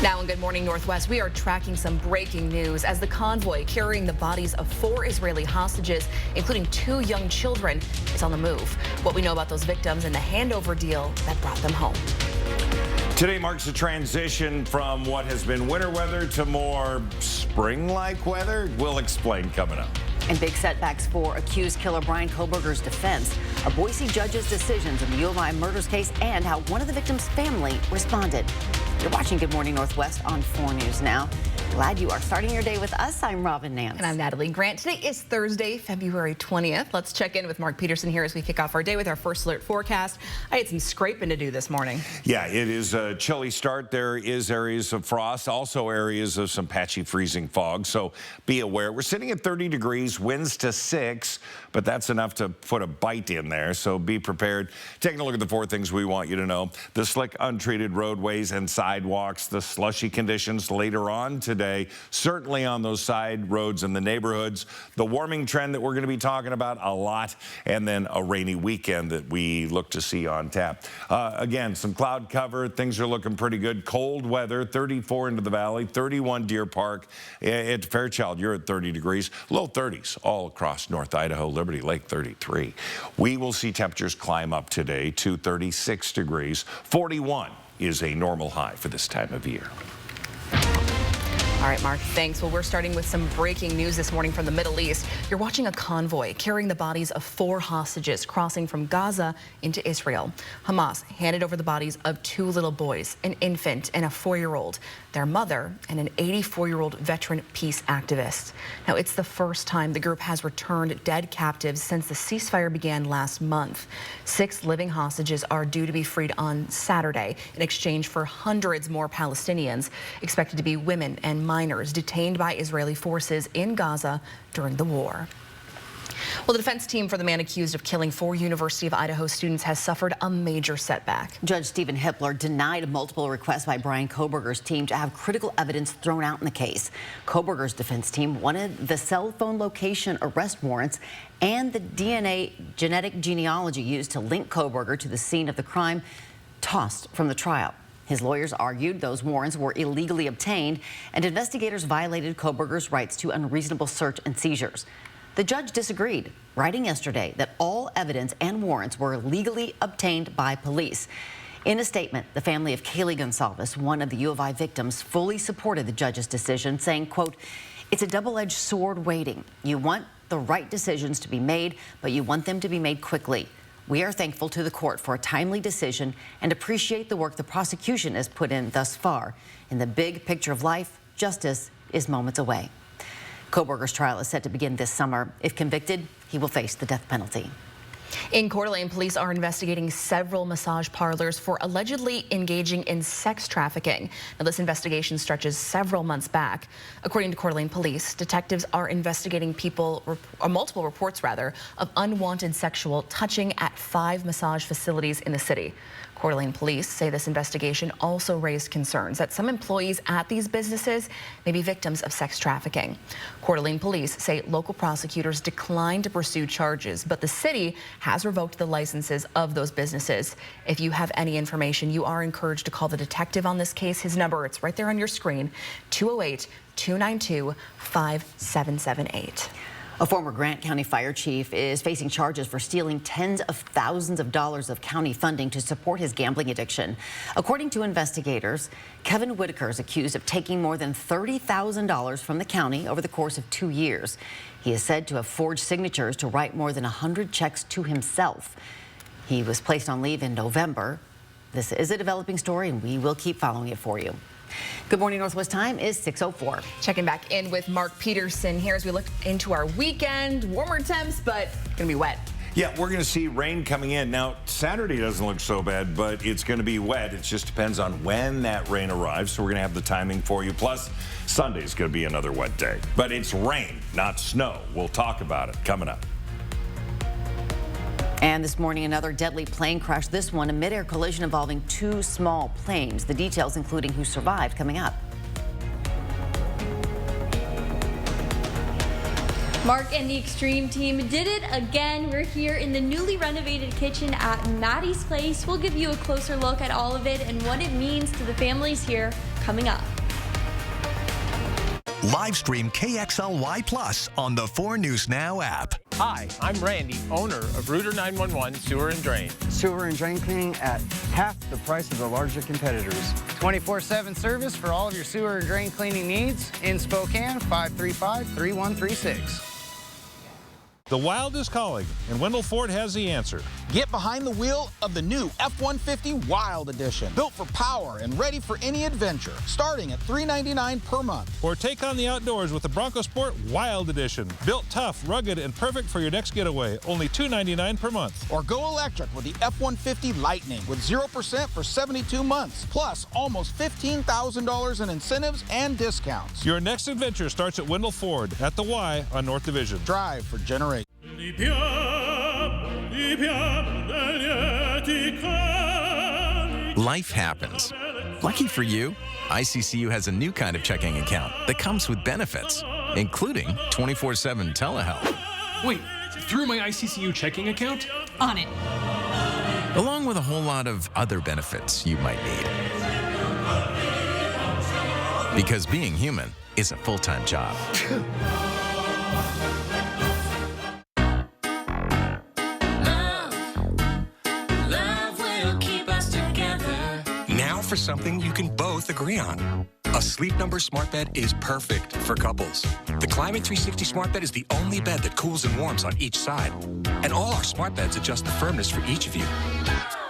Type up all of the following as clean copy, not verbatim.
Now in Good Morning Northwest, we are tracking some breaking news as the convoy carrying the bodies of 4 Israeli hostages, including 2 young children, is on the move. What we know about those victims and the handover deal that brought them home. Today marks a transition from what has been winter weather to more spring-like weather. We'll explain coming up. And big setbacks for accused killer Bryan Kohberger's defense, a Boise judge's decisions in the U of I murders case, and how one of the victims' family responded. You're watching Good Morning Northwest on 4 News Now. Glad you are starting your day with us. I'm Robin Nance. And I'm Natalie Grant. Today is Thursday, February 20th. Let's check in with Mark Peterson here as we kick off our day with our first alert forecast. I had some scraping to do this morning. Yeah, it is a chilly start. There is areas of frost, also areas of some patchy freezing fog. So be aware. We're sitting at 30 degrees, winds to 6, but that's enough to put a bite in there. So be prepared. Taking a look at the 4 things we want you to know. The slick, untreated roadways and sidewalks, the slushy conditions later on today, certainly on those side roads in the neighborhoods, the warming trend that we're going to be talking about a lot, and then a rainy weekend that we look to see on tap. Again, some cloud cover. Things are looking pretty good. Cold weather, 34 into the valley, 31 Deer Park. At Fairchild, you're at 30 degrees. Low 30s all across North Idaho, Liberty Lake 33. We will see temperatures climb up today to 36 degrees. 41 is a normal high for this time of year. All right, Mark, thanks. Well, we're starting with some breaking news this morning from the Middle East. You're watching a convoy carrying the bodies of 4 hostages crossing from Gaza into Israel. Hamas handed over the bodies of 2 little boys, an infant and a 4-year-old, their mother, and an 84-year-old veteran peace activist. Now, it's the first time the group has returned dead captives since the ceasefire began last month. 6 living hostages are due to be freed on Saturday in exchange for hundreds more Palestinians, expected to be women and minors detained by Israeli forces in Gaza during the war. Well, the defense team for the man accused of killing 4 University of Idaho students has suffered a major setback. Judge Stephen Hippler denied multiple requests by Bryan Kohberger's team to have critical evidence thrown out in the case. Kohberger's defense team wanted the cell phone location arrest warrants and the DNA genetic genealogy used to link Kohberger to the scene of the crime tossed from the trial. His lawyers argued those warrants were illegally obtained and investigators violated Kohberger's rights to unreasonable search and seizures. The judge disagreed, writing yesterday that all evidence and warrants were legally obtained by police. In a statement, the family of Kaylee Gonsalves, one of the U of I victims, fully supported the judge's decision, saying, quote, "It's a double-edged sword waiting. You want the right decisions to be made, but you want them to be made quickly. We are thankful to the court for a timely decision and appreciate the work the prosecution has put in thus far. In the big picture of life, justice is moments away." Kohberger's trial is set to begin this summer. If convicted, he will face the death penalty. In Coeur d'Alene, police are investigating several massage parlors for allegedly engaging in sex trafficking. Now, this investigation stretches several months back. According to Coeur d'Alene police, detectives are investigating multiple reports of unwanted sexual touching at 5 massage facilities in the city. Coeur d'Alene police say this investigation also raised concerns that some employees at these businesses may be victims of sex trafficking. Coeur d'Alene police say local prosecutors declined to pursue charges, but the city has revoked the licenses of those businesses. If you have any information, you are encouraged to call the detective on this case. His number, it's right there on your screen, 208-292-5778. A former Grant County fire chief is facing charges for stealing tens of thousands of dollars of county funding to support his gambling addiction. According to investigators, Kevin Whitaker is accused of taking more than $30,000 from the county over the course of 2 years. He is said to have forged signatures to write more than 100 checks to himself. He was placed on leave in November. This is a developing story, and we will keep following it for you. Good Morning Northwest time is 6:04. Checking back in with Mark Peterson here as we look into our weekend. Warmer temps, but gonna be wet. Yeah, we're going to see rain coming in. Now, Saturday doesn't look so bad, but it's going to be wet. It just depends on when that rain arrives, so we're going to have the timing for you. Plus, Sunday's going to be another wet day. But it's rain, not snow. We'll talk about it coming up. And this morning, another deadly plane crash, this one a mid-air collision involving 2 small planes. The details, including who survived, coming up. Mark and the Extreme team did it again. We're here in the newly renovated kitchen at Maddie's Place. We'll give you a closer look at all of it and what it means to the families here coming up. Live stream KXLY Plus on the 4 News Now app. Hi, I'm Randy, owner of Rooter 911 Sewer and Drain. Sewer and drain cleaning at half the price of the larger competitors. 24/7 service for all of your sewer and drain cleaning needs in Spokane, 535-3136. The Wild is calling, and Wendell Ford has the answer. Get behind the wheel of the new F-150 Wild Edition. Built for power and ready for any adventure. Starting at $399 per month. Or take on the outdoors with the Bronco Sport Wild Edition. Built tough, rugged, and perfect for your next getaway. Only $299 per month. Or go electric with the F-150 Lightning with 0% for 72 months. Plus almost $15,000 in incentives and discounts. Your next adventure starts at Wendell Ford at the Y on North Division. Drive for generations. Life happens. Lucky for you, ICCU has a new kind of checking account that comes with benefits, including 24/7 telehealth. Wait, through my ICCU checking account? On it. Along with a whole lot of other benefits you might need. Because being human is a full-time job. Now for something you can both agree on. A Sleep Number smart bed is perfect for couples. The Climate 360 smart bed is the only bed that cools and warms on each side. And all our smart beds adjust the firmness for each of you.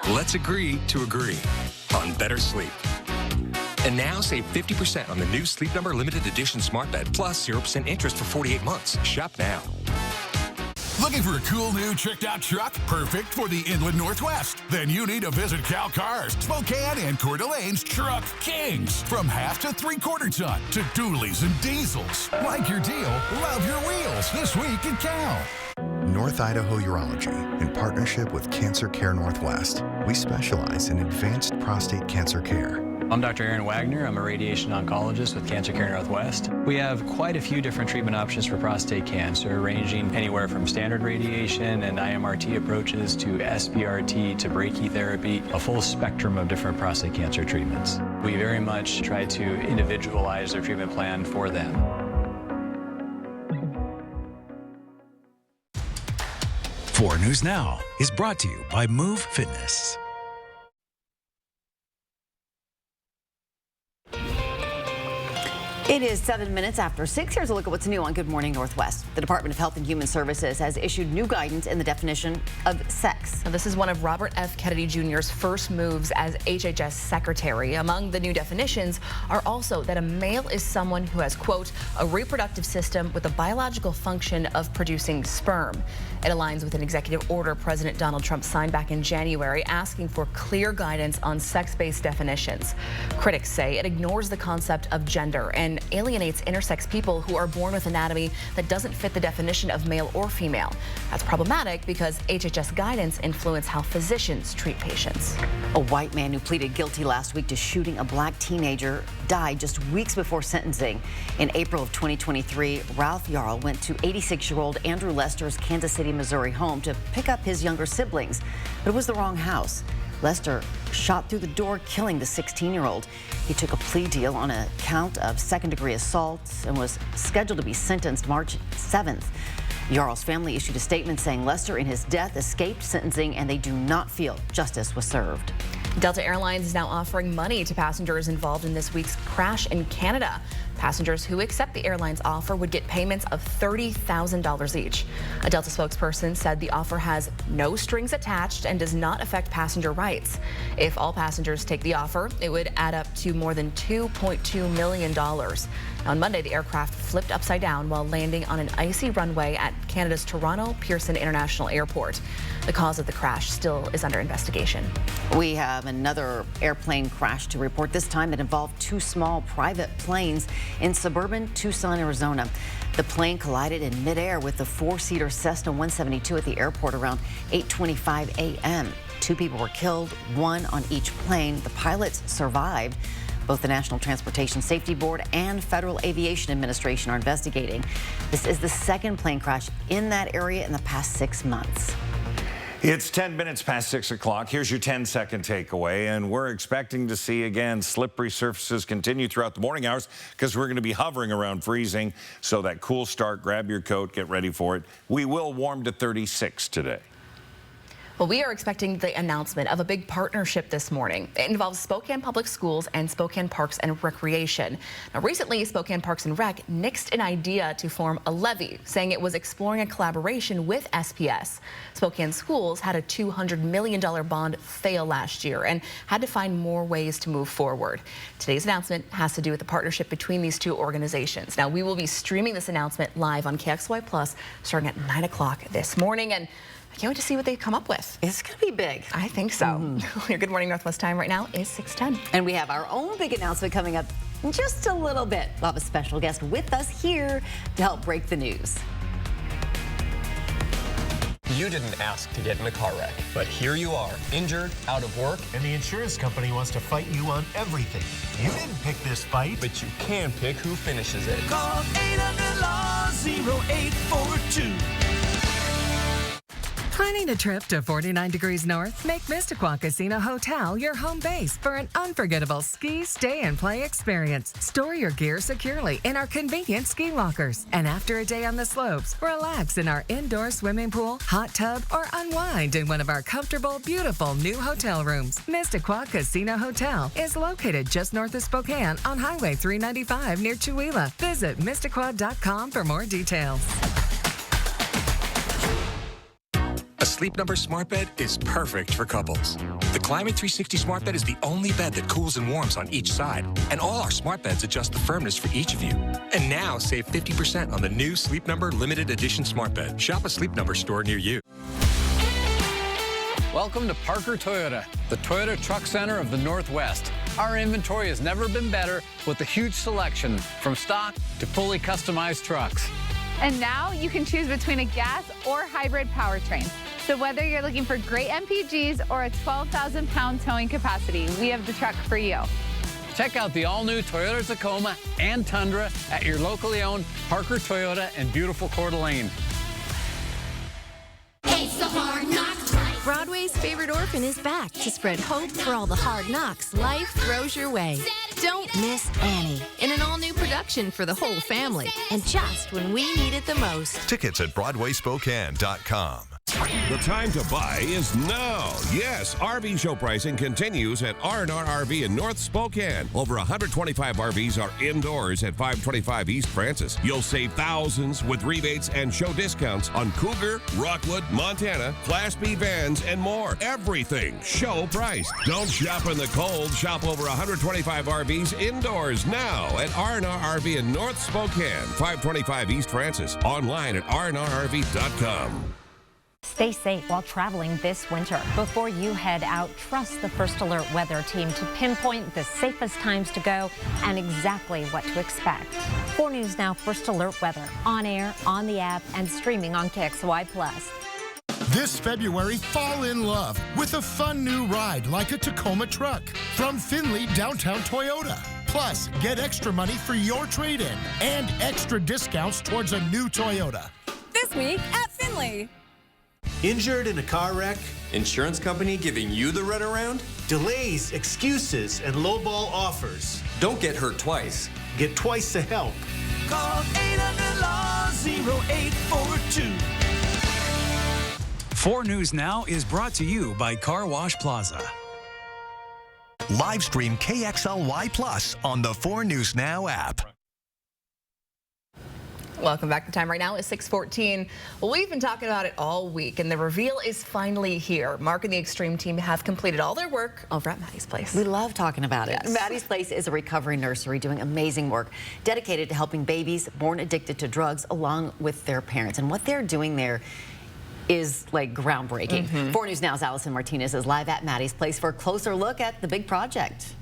Let's agree to agree on better sleep. And now save 50% on the new Sleep Number limited edition smart bed plus 0% interest for 48 months. Shop now. Looking for a cool new tricked out truck? Perfect for the Inland Northwest? Then you need to visit Cal Cars, Spokane and Coeur d'Alene's Truck Kings. From half to 3/4 ton to dualies and diesels. Like your deal, love your wheels this week at Cal. North Idaho Urology, in partnership with Cancer Care Northwest, we specialize in advanced prostate cancer care. I'm Dr. Aaron Wagner. I'm a radiation oncologist with Cancer Care Northwest. We have quite a few different treatment options for prostate cancer, ranging anywhere from standard radiation and IMRT approaches to SBRT to brachytherapy, a full spectrum of different prostate cancer treatments. We very much try to individualize their treatment plan for them. 4 News Now is brought to you by Move Fitness. It is 7 minutes after 6. Here's a look at what's new on Good Morning Northwest. The Department of Health and Human Services has issued new guidance in the definition of sex. Now, this is one of Robert F. Kennedy Jr.'s first moves as HHS secretary. Among the new definitions are also that a male is someone who has, quote, a reproductive system with a biological function of producing sperm. It aligns with an executive order President Donald Trump signed back in January asking for clear guidance on sex-based definitions. Critics say it ignores the concept of gender and alienates intersex people who are born with anatomy that doesn't fit the definition of male or female. That's problematic because HHS guidance influences how physicians treat patients. A white man who pleaded guilty last week to shooting a black teenager died just weeks before sentencing. In April of 2023, Ralph Yarl went to 86-year-old Andrew Lester's Kansas City, Missouri home to pick up his younger siblings, but it was the wrong house. Lester shot through the door, killing the 16-year-old. He took a plea deal on a count of second-degree assault and was scheduled to be sentenced March 7th. Yarl's family issued a statement saying Lester in his death escaped sentencing and they do not feel justice was served. Delta Airlines is now offering money to passengers involved in this week's crash in Canada. Passengers who accept the airline's offer would get payments of $30,000 each. A Delta spokesperson said the offer has no strings attached and does not affect passenger rights. If all passengers take the offer, it would add up to more than $2.2 million. On Monday, the aircraft flipped upside down while landing on an icy runway at Canada's Toronto Pearson International Airport. The cause of the crash still is under investigation. We have another airplane crash to report, this time that involved 2 small private planes in suburban Tucson, Arizona. The plane collided in midair with the 4-seater Cessna 172 at the airport around 8:25 a.m. 2 people were killed, 1 on each plane. The pilots survived. Both the National Transportation Safety Board and Federal Aviation Administration are investigating. This is the second plane crash in that area in the past 6 months. It's 10 minutes past 6 o'clock. Here's your 10-second takeaway. And we're expecting to see, again, slippery surfaces continue throughout the morning hours because we're going to be hovering around freezing. So that cool start, grab your coat, get ready for it. We will warm to 36 today. Well, we are expecting the announcement of a big partnership this morning. It involves Spokane Public Schools and Spokane Parks and Recreation. Now, recently, Spokane Parks and Rec nixed an idea to form a levy, saying it was exploring a collaboration with SPS. Spokane Schools had a $200 million bond fail last year and had to find more ways to move forward. Today's announcement has to do with the partnership between these two organizations. Now, we will be streaming this announcement live on KXLY Plus starting at 9 o'clock this morning. And I can't wait to see what they come up with. It's going to be big. I think so. Your Good Morning Northwest time right now is 6:10. And we have our own big announcement coming up in just a little bit. We'll have a special guest with us here to help break the news. You didn't ask to get in a car wreck, but here you are, injured, out of work. And the insurance company wants to fight you on everything. You didn't pick this fight. But you can pick who finishes it. Call 800-LAW-0842. Planning a trip to 49 degrees north? Make Mistaqua Casino Hotel your home base for an unforgettable ski, stay, and play experience. Store your gear securely in our convenient ski lockers. And after a day on the slopes, relax in our indoor swimming pool, hot tub, or unwind in one of our comfortable, beautiful new hotel rooms. Mistaqua Casino Hotel is located just north of Spokane on Highway 395 near Chewelah. Visit Mistaqua.com for more details. A Sleep Number smart bed is perfect for couples. The Climate 360 smart bed is the only bed that cools and warms on each side. And all our smart beds adjust the firmness for each of you. And now save 50% on the new Sleep Number limited edition smart bed. Shop a Sleep Number store near you. Welcome to Parker Toyota, the Toyota Truck Center of the Northwest. Our inventory has never been better with a huge selection from stock to fully customized trucks. And now you can choose between a gas or hybrid powertrain. So whether you're looking for great MPGs or a 12,000-pound towing capacity, we have the truck for you. Check out the all-new Toyota Tacoma and Tundra at your locally owned Parker Toyota in beautiful Coeur d'Alene. It's the Hard Knocks Life. Broadway's favorite orphan is back to spread hope for all the hard knocks life throws your way. Don't miss Annie in an all-new production for the whole family, and just when we need it the most. Tickets at BroadwaySpokane.com. The time to buy is now. Yes, RV show pricing continues at R&R RV in North Spokane. Over 125 RVs are indoors at 525 East Francis. You'll save thousands with rebates and show discounts on Cougar, Rockwood, Montana, Class B vans, and more. Everything show priced. Don't shop in the cold. Shop over 125 RVs indoors now at R&R RV in North Spokane, 525 East Francis. Online at rnrrv.com. Stay safe while traveling this winter. Before you head out, trust the First Alert weather team to pinpoint the safest times to go and exactly what to expect. 4 News Now First Alert weather on air, on the app, and streaming on KXLY Plus. This February, fall in love with a fun new ride like a Tacoma truck from Findlay Downtown Toyota. Plus, get extra money for your trade-in and extra discounts towards a new Toyota. This week at Findlay. Injured in a car wreck? Insurance company giving you the runaround? Delays, excuses, and lowball offers. Don't get hurt twice. Get twice the help. Call 800-LAW-0842. 4 News Now is brought to you by Car Wash Plaza. Live stream KXLY Plus on the 4 News Now app. Welcome back. The time right now is 6:14. Well, we've been talking about it all week, and the reveal is finally here. Mark and the Extreme team have completed all their work over at Maddie's Place. We love talking about it. Yes. Maddie's Place is a recovery nursery doing amazing work, dedicated to helping babies born addicted to drugs along with their parents. And what they're doing there is like groundbreaking. 4 News Now's Allison Martinez is live at Maddie's Place for a closer look at the big project.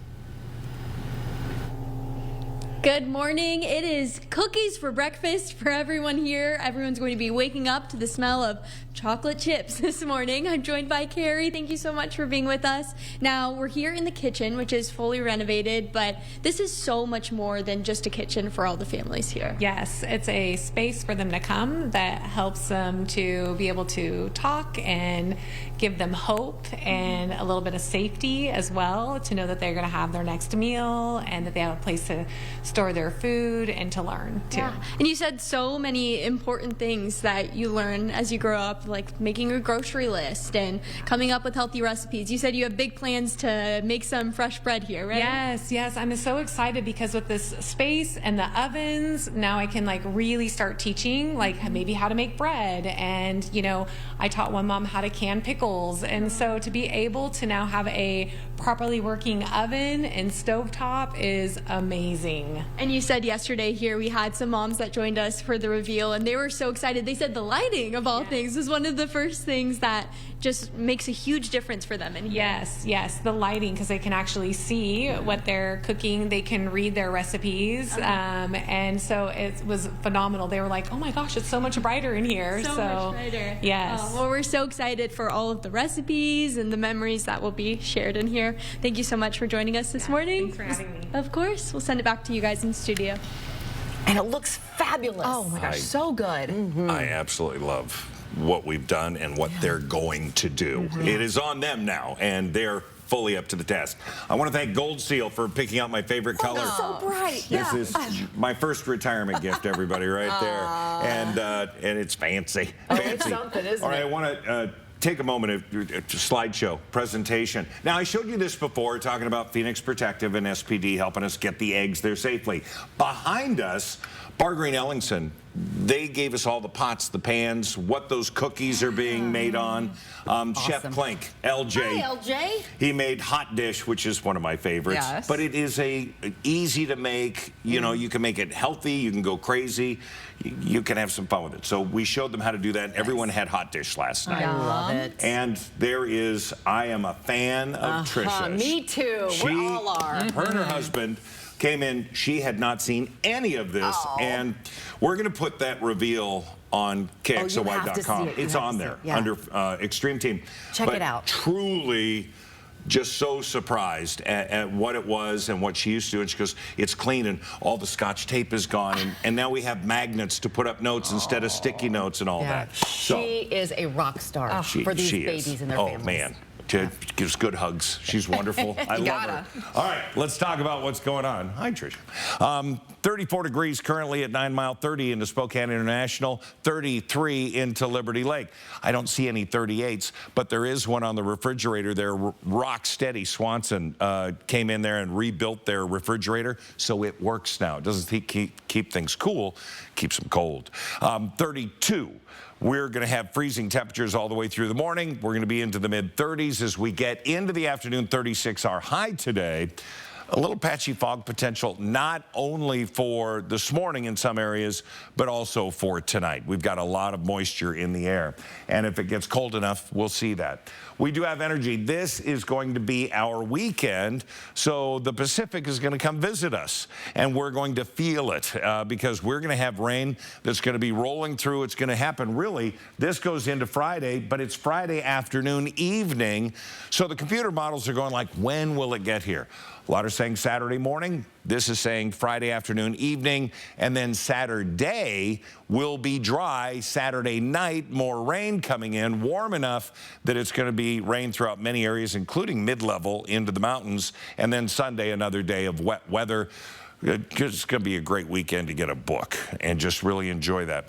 Good morning. It is cookies for breakfast for everyone here. Everyone's going to be waking up to the smell of chocolate chips this morning. I'm joined by Carrie. Thank you so much for being with us. Now, we're here in the kitchen, which is fully renovated, but this is so much more than just a kitchen for all the families here. Yes, it's a space for them to come that helps them to be able to talk and give them hope and a little bit of safety as well, to know that they're going to have their next meal and that they have a place to store their food and to learn too. Yeah. And you said so many important things that you learn as you grow up, like making a grocery list and coming up with healthy recipes. You said you have big plans to make some fresh bread here, right? Yes. I'm so excited because with this space and the ovens, now I can like really start teaching like maybe how to make bread. And, you know, I taught one mom how to can pickles. And so to be able to now have a properly working oven and stovetop is amazing. And you said yesterday here we had some moms that joined us for the reveal and they were so excited. They said the lighting of all things was one of the first things that just makes a huge difference for them in here. Yes, the lighting, because they can actually see what they're cooking. They can read their recipes. And so it was phenomenal. They were like, oh my gosh, it's so much brighter in here. So much brighter. Yes. Well, we're so excited for all of the recipes and the memories that will be shared in here. Thank you so much for joining us this morning. Thanks for having me. Of course. We'll send it back to you guys in studio. And it looks fabulous. Oh my gosh, so good. I absolutely love what we've done and what they're going to do. It is on them now, and they're fully up to the task. I want to thank Gold Seal for picking out my favorite color. It's so bright. This is my first retirement gift, everybody, right there. And it's fancy. It's something, isn't All right, it? I want to take a moment, a slideshow presentation. Now, I showed you this before, talking about Phoenix Protective and SPD helping us get the eggs there safely. Behind us, Bar Green Ellingson, they gave us all the pots, the pans, what those cookies are being made on. Chef Klink, LJ. Hi, LJ. He made Hot Dish, which is one of my favorites. Yes. But it is easy to make. You know, you can make it healthy. You can go crazy. You can have some fun with it. So we showed them how to do that. Everyone had Hot Dish last night. I love it. And there is, I am a fan of Trisha. Me too. We all are. Her and her husband came in. She had not seen any of this. And we're going to put that reveal on KXLY.com. It's on there under Extreme Team. Check it out. Truly just so surprised at what it was and what she used to do. And she goes, it's clean and all the Scotch tape is gone. And now we have magnets to put up notes instead of sticky notes and all that. So, she is a rock star for these babies and their families. Oh, man. Gives good hugs. She's wonderful. I love her. All right, let's talk about what's going on. Hi, Tricia. 34 degrees currently at 9 Mile, 30 into Spokane International, 33 into Liberty Lake. I don't see any 38s, but there is one on the refrigerator there. Rock steady. Swanson came in there and rebuilt their refrigerator, so it works now. It doesn't keep things cool, keeps them cold. 32. We're going to have freezing temperatures all the way through the morning. We're going to be into the mid-30s as we get into the afternoon. 36 our high today. A little patchy fog potential, not only for this morning in some areas, but also for tonight. We've got a lot of moisture in the air. And if it gets cold enough, we'll see that. We do have energy. This is going to be our weekend, so the Pacific is going to come visit us, and we're going to feel it because we're going to have rain that's going to be rolling through. It's going to happen, really. This goes into Friday, but it's Friday afternoon, evening, so the computer models are going like, when will it get here? A lot are saying Saturday morning. This is saying Friday afternoon, evening, and then Saturday will be dry. Saturday night, more rain coming in, warm enough that it's going to be rain throughout many areas, including mid-level into the mountains. And then Sunday, another day of wet weather. It's going to be a great weekend to get a book and just really enjoy that.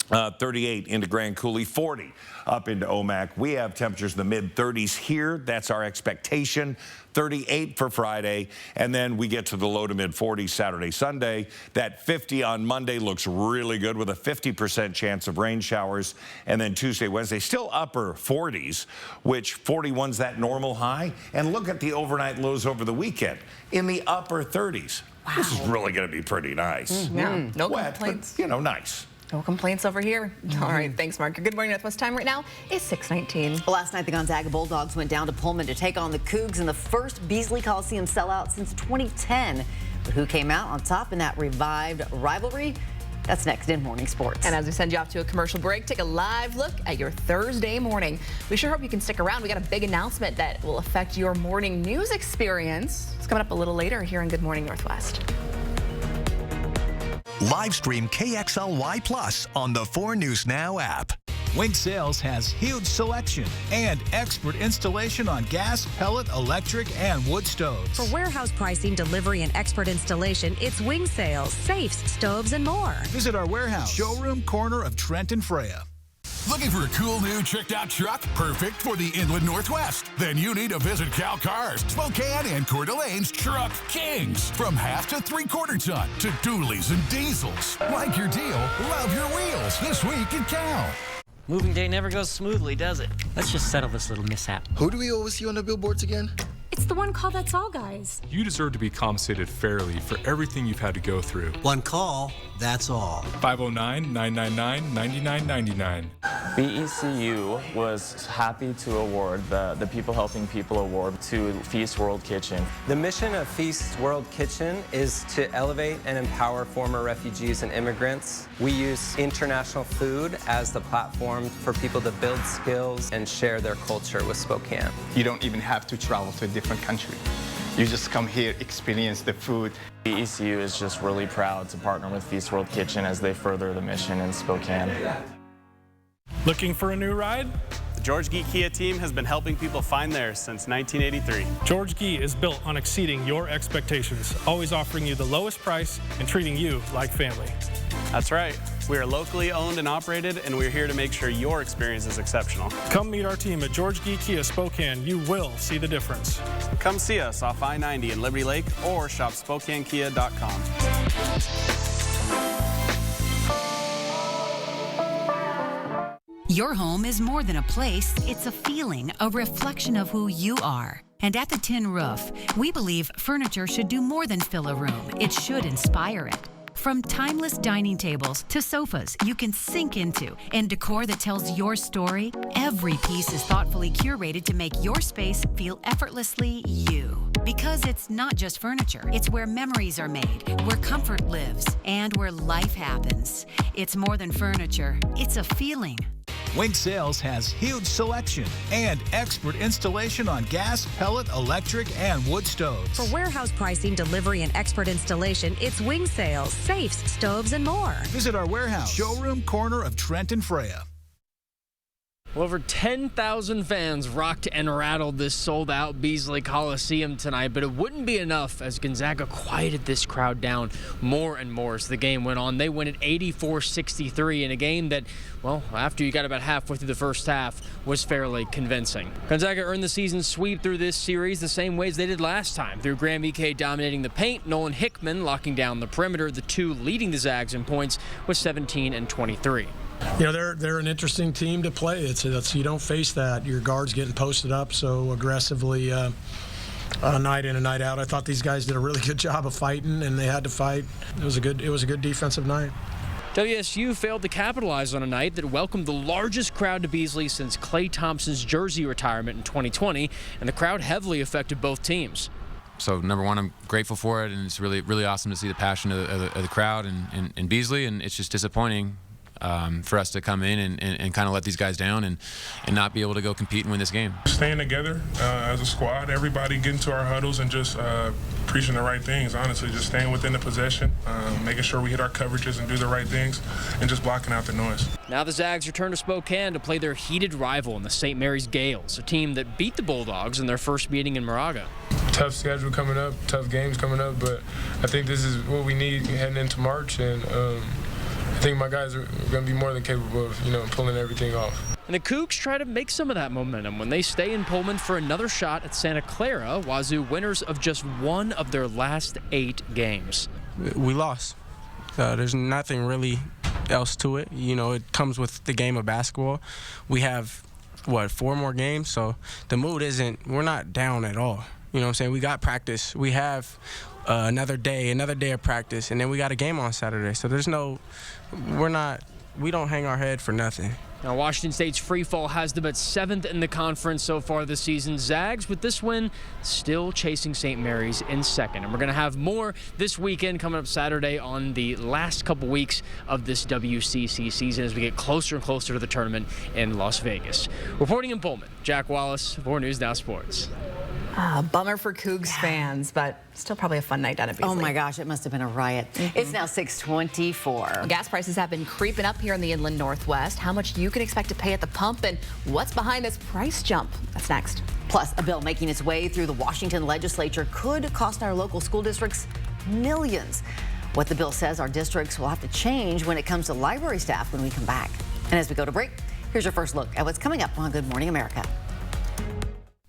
38 into Grand Coulee, 40 up into Omak. We have temperatures in the mid-30s here. That's our expectation. 38 for Friday, and then we get to the low to mid-40s Saturday, Sunday. That 50 on Monday looks really good with a 50% chance of rain showers. And then Tuesday, Wednesday, still upper 40s, which 41's that normal high. And look at the overnight lows over the weekend in the upper 30s. Wow. This is really going to be pretty nice. Yeah, no Wet, complaints. But, you know, nice. No complaints over here. All right, thanks, Mark. Good morning, Northwest time right now is 6:19. Last night, the Gonzaga Bulldogs went down to Pullman to take on the Cougs in the first Beasley Coliseum sellout since 2010. But who came out on top in that revived rivalry? That's next in Morning Sports. And as we send you off to a commercial break, take a live look at your Thursday morning. We sure hope you can stick around. We got a big announcement that will affect your morning news experience. It's coming up a little later here in Good Morning Northwest. Live stream KXLY Plus on the 4 News Now app. Wing Sales has huge selection and expert installation on gas, pellet, electric, and wood stoves. For warehouse pricing, delivery, and expert installation, it's Wing Sales, safes, stoves, and more. Visit our warehouse, showroom corner of Trent and Freya. Looking for a cool new tricked out truck? Perfect for the Inland Northwest? Then you need to visit Cal Cars, Spokane, and Coeur d'Alene's Truck Kings. From half to 3/4 ton to dualies and diesels. Like your deal, love your wheels this week at Cal. Moving day never goes smoothly, does it? Let's just settle this little mishap. Who do we always see on the billboards again? It's the one call that's all, guys. You deserve to be compensated fairly for everything you've had to go through. One call, that's all. 509-999-9999. BECU was happy to award the People Helping People Award to Feast World Kitchen. The mission of Feast World Kitchen is to elevate and empower former refugees and immigrants. We use international food as the platform for people to build skills and share their culture with Spokane. You don't even have to travel to a different country. You just come here, experience the food. BECU is just really proud to partner with Feast World Kitchen as they further the mission in Spokane. Looking for a new ride? The George Gee Kia team has been helping people find theirs since 1983. George Gee is built on exceeding your expectations, always offering you the lowest price and treating you like family. That's right. We are locally owned and operated, and we're here to make sure your experience is exceptional. Come meet our team at George Gee Kia Spokane. You will see the difference. Come see us off I-90 in Liberty Lake or shop SpokaneKia.com. Your home is more than a place, it's a feeling, a reflection of who you are. And at the Tin Roof, we believe furniture should do more than fill a room, it should inspire it. From timeless dining tables to sofas you can sink into and decor that tells your story, every piece is thoughtfully curated to make your space feel effortlessly you. Because it's not just furniture, it's where memories are made, where comfort lives, and where life happens. It's more than furniture, it's a feeling. Wing Sales has huge selection and expert installation on gas, pellet, electric, and wood stoves. For warehouse pricing, delivery, and expert installation, it's Wing Sales, safes, stoves, and more. Visit our warehouse, showroom corner of Trent and Freya. Well, over 10,000 fans rocked and rattled this sold-out Beasley Coliseum tonight, but it wouldn't be enough as Gonzaga quieted this crowd down more and more as the game went on. They win at 84-63 in a game that, well, after you got about halfway through the first half, was fairly convincing. Gonzaga earned the season sweep through this series the same ways they did last time, through Graham Ike dominating the paint, Nolan Hickman locking down the perimeter, the two leading the Zags in points with 17 and 23. You know, they're an interesting team to play. It's you don't face that. Your guards getting posted up so aggressively night in and night out. I thought these guys did a really good job of fighting, and they had to fight. It was a good defensive night. WSU failed to capitalize on a night that welcomed the largest crowd to Beasley since Klay Thompson's jersey retirement in 2020, and the crowd heavily affected both teams. So number one, I'm grateful for it, and it's really, really awesome to see the passion of the crowd in Beasley, and it's just disappointing for us to come in and kind of let these guys down and not be able to go compete and win this game. Staying together as a squad, everybody getting to our huddles and just preaching the right things, honestly, just staying within the possession, making sure we hit our coverages and do the right things, and just blocking out the noise. Now the Zags return to Spokane to play their heated rival in the St. Mary's Gales, a team that beat the Bulldogs in their first meeting in Moraga. Tough schedule coming up, tough games coming up, but I think this is what we need heading into March, and I think my guys are going to be more than capable of, pulling everything off. And the Cougs try to make some of that momentum when they stay in Pullman for another shot at Santa Clara, Wazoo winners of just one of their last 8 games. We lost. There's nothing really else to it. It comes with the game of basketball. We have, 4 more games? So the mood we're not down at all. You know what I'm saying? We got practice. We have another day of practice, and then we got a game on Saturday. So we don't hang our head for nothing. Now, Washington State's free fall has them at 7th in the conference so far this season. Zags, with this win, still chasing St. Mary's in 2nd. And we're going to have more this weekend coming up Saturday on the last couple weeks of this WCC season as we get closer and closer to the tournament in Las Vegas. Reporting in Pullman, Jack Wallace, 4 News Now Sports. Bummer for Cougs fans, but still probably a fun night down at Beasley. Oh my gosh, it must have been a riot. It's now 6:24. Gas prices have been creeping up here in the Inland Northwest. How much you can expect to pay at the pump and what's behind this price jump? That's next. Plus, a bill making its way through the Washington legislature could cost our local school districts millions. What the bill says our districts will have to change when it comes to library staff when we come back. And as we go to break, here's your first look at what's coming up on Good Morning America.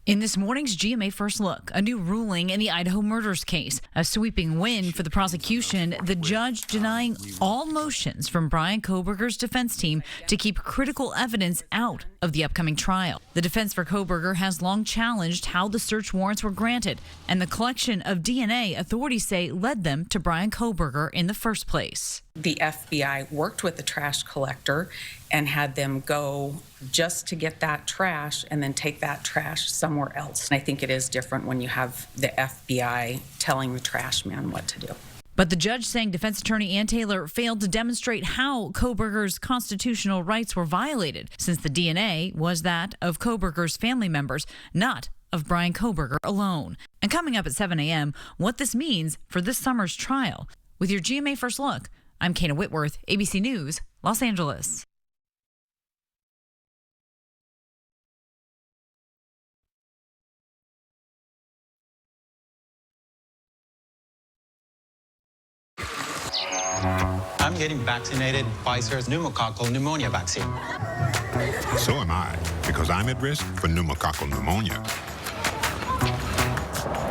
In this morning's GMA First Look, a new ruling in the Idaho murders case, a sweeping win for the prosecution, the judge denying all motions from Bryan Kohberger's defense team to keep critical evidence out of the upcoming trial. The defense for Kohberger has long challenged how the search warrants were granted and the collection of DNA authorities say led them to Bryan Kohberger in the first place. The FBI worked with the trash collector and had them go just to get that trash and then take that trash somewhere else. And I think it is different when you have the FBI telling the trash man what to do. But the judge saying defense attorney Ann Taylor failed to demonstrate how Kohberger's constitutional rights were violated, since the DNA was that of Kohberger's family members, not of Bryan Kohberger alone. And coming up at 7 a.m., what this means for this summer's trial. With your GMA First Look, I'm Kana Whitworth, ABC News, Los Angeles. I'm getting vaccinated Pfizer's pneumococcal pneumonia vaccine. So am I, because I'm at risk for pneumococcal pneumonia.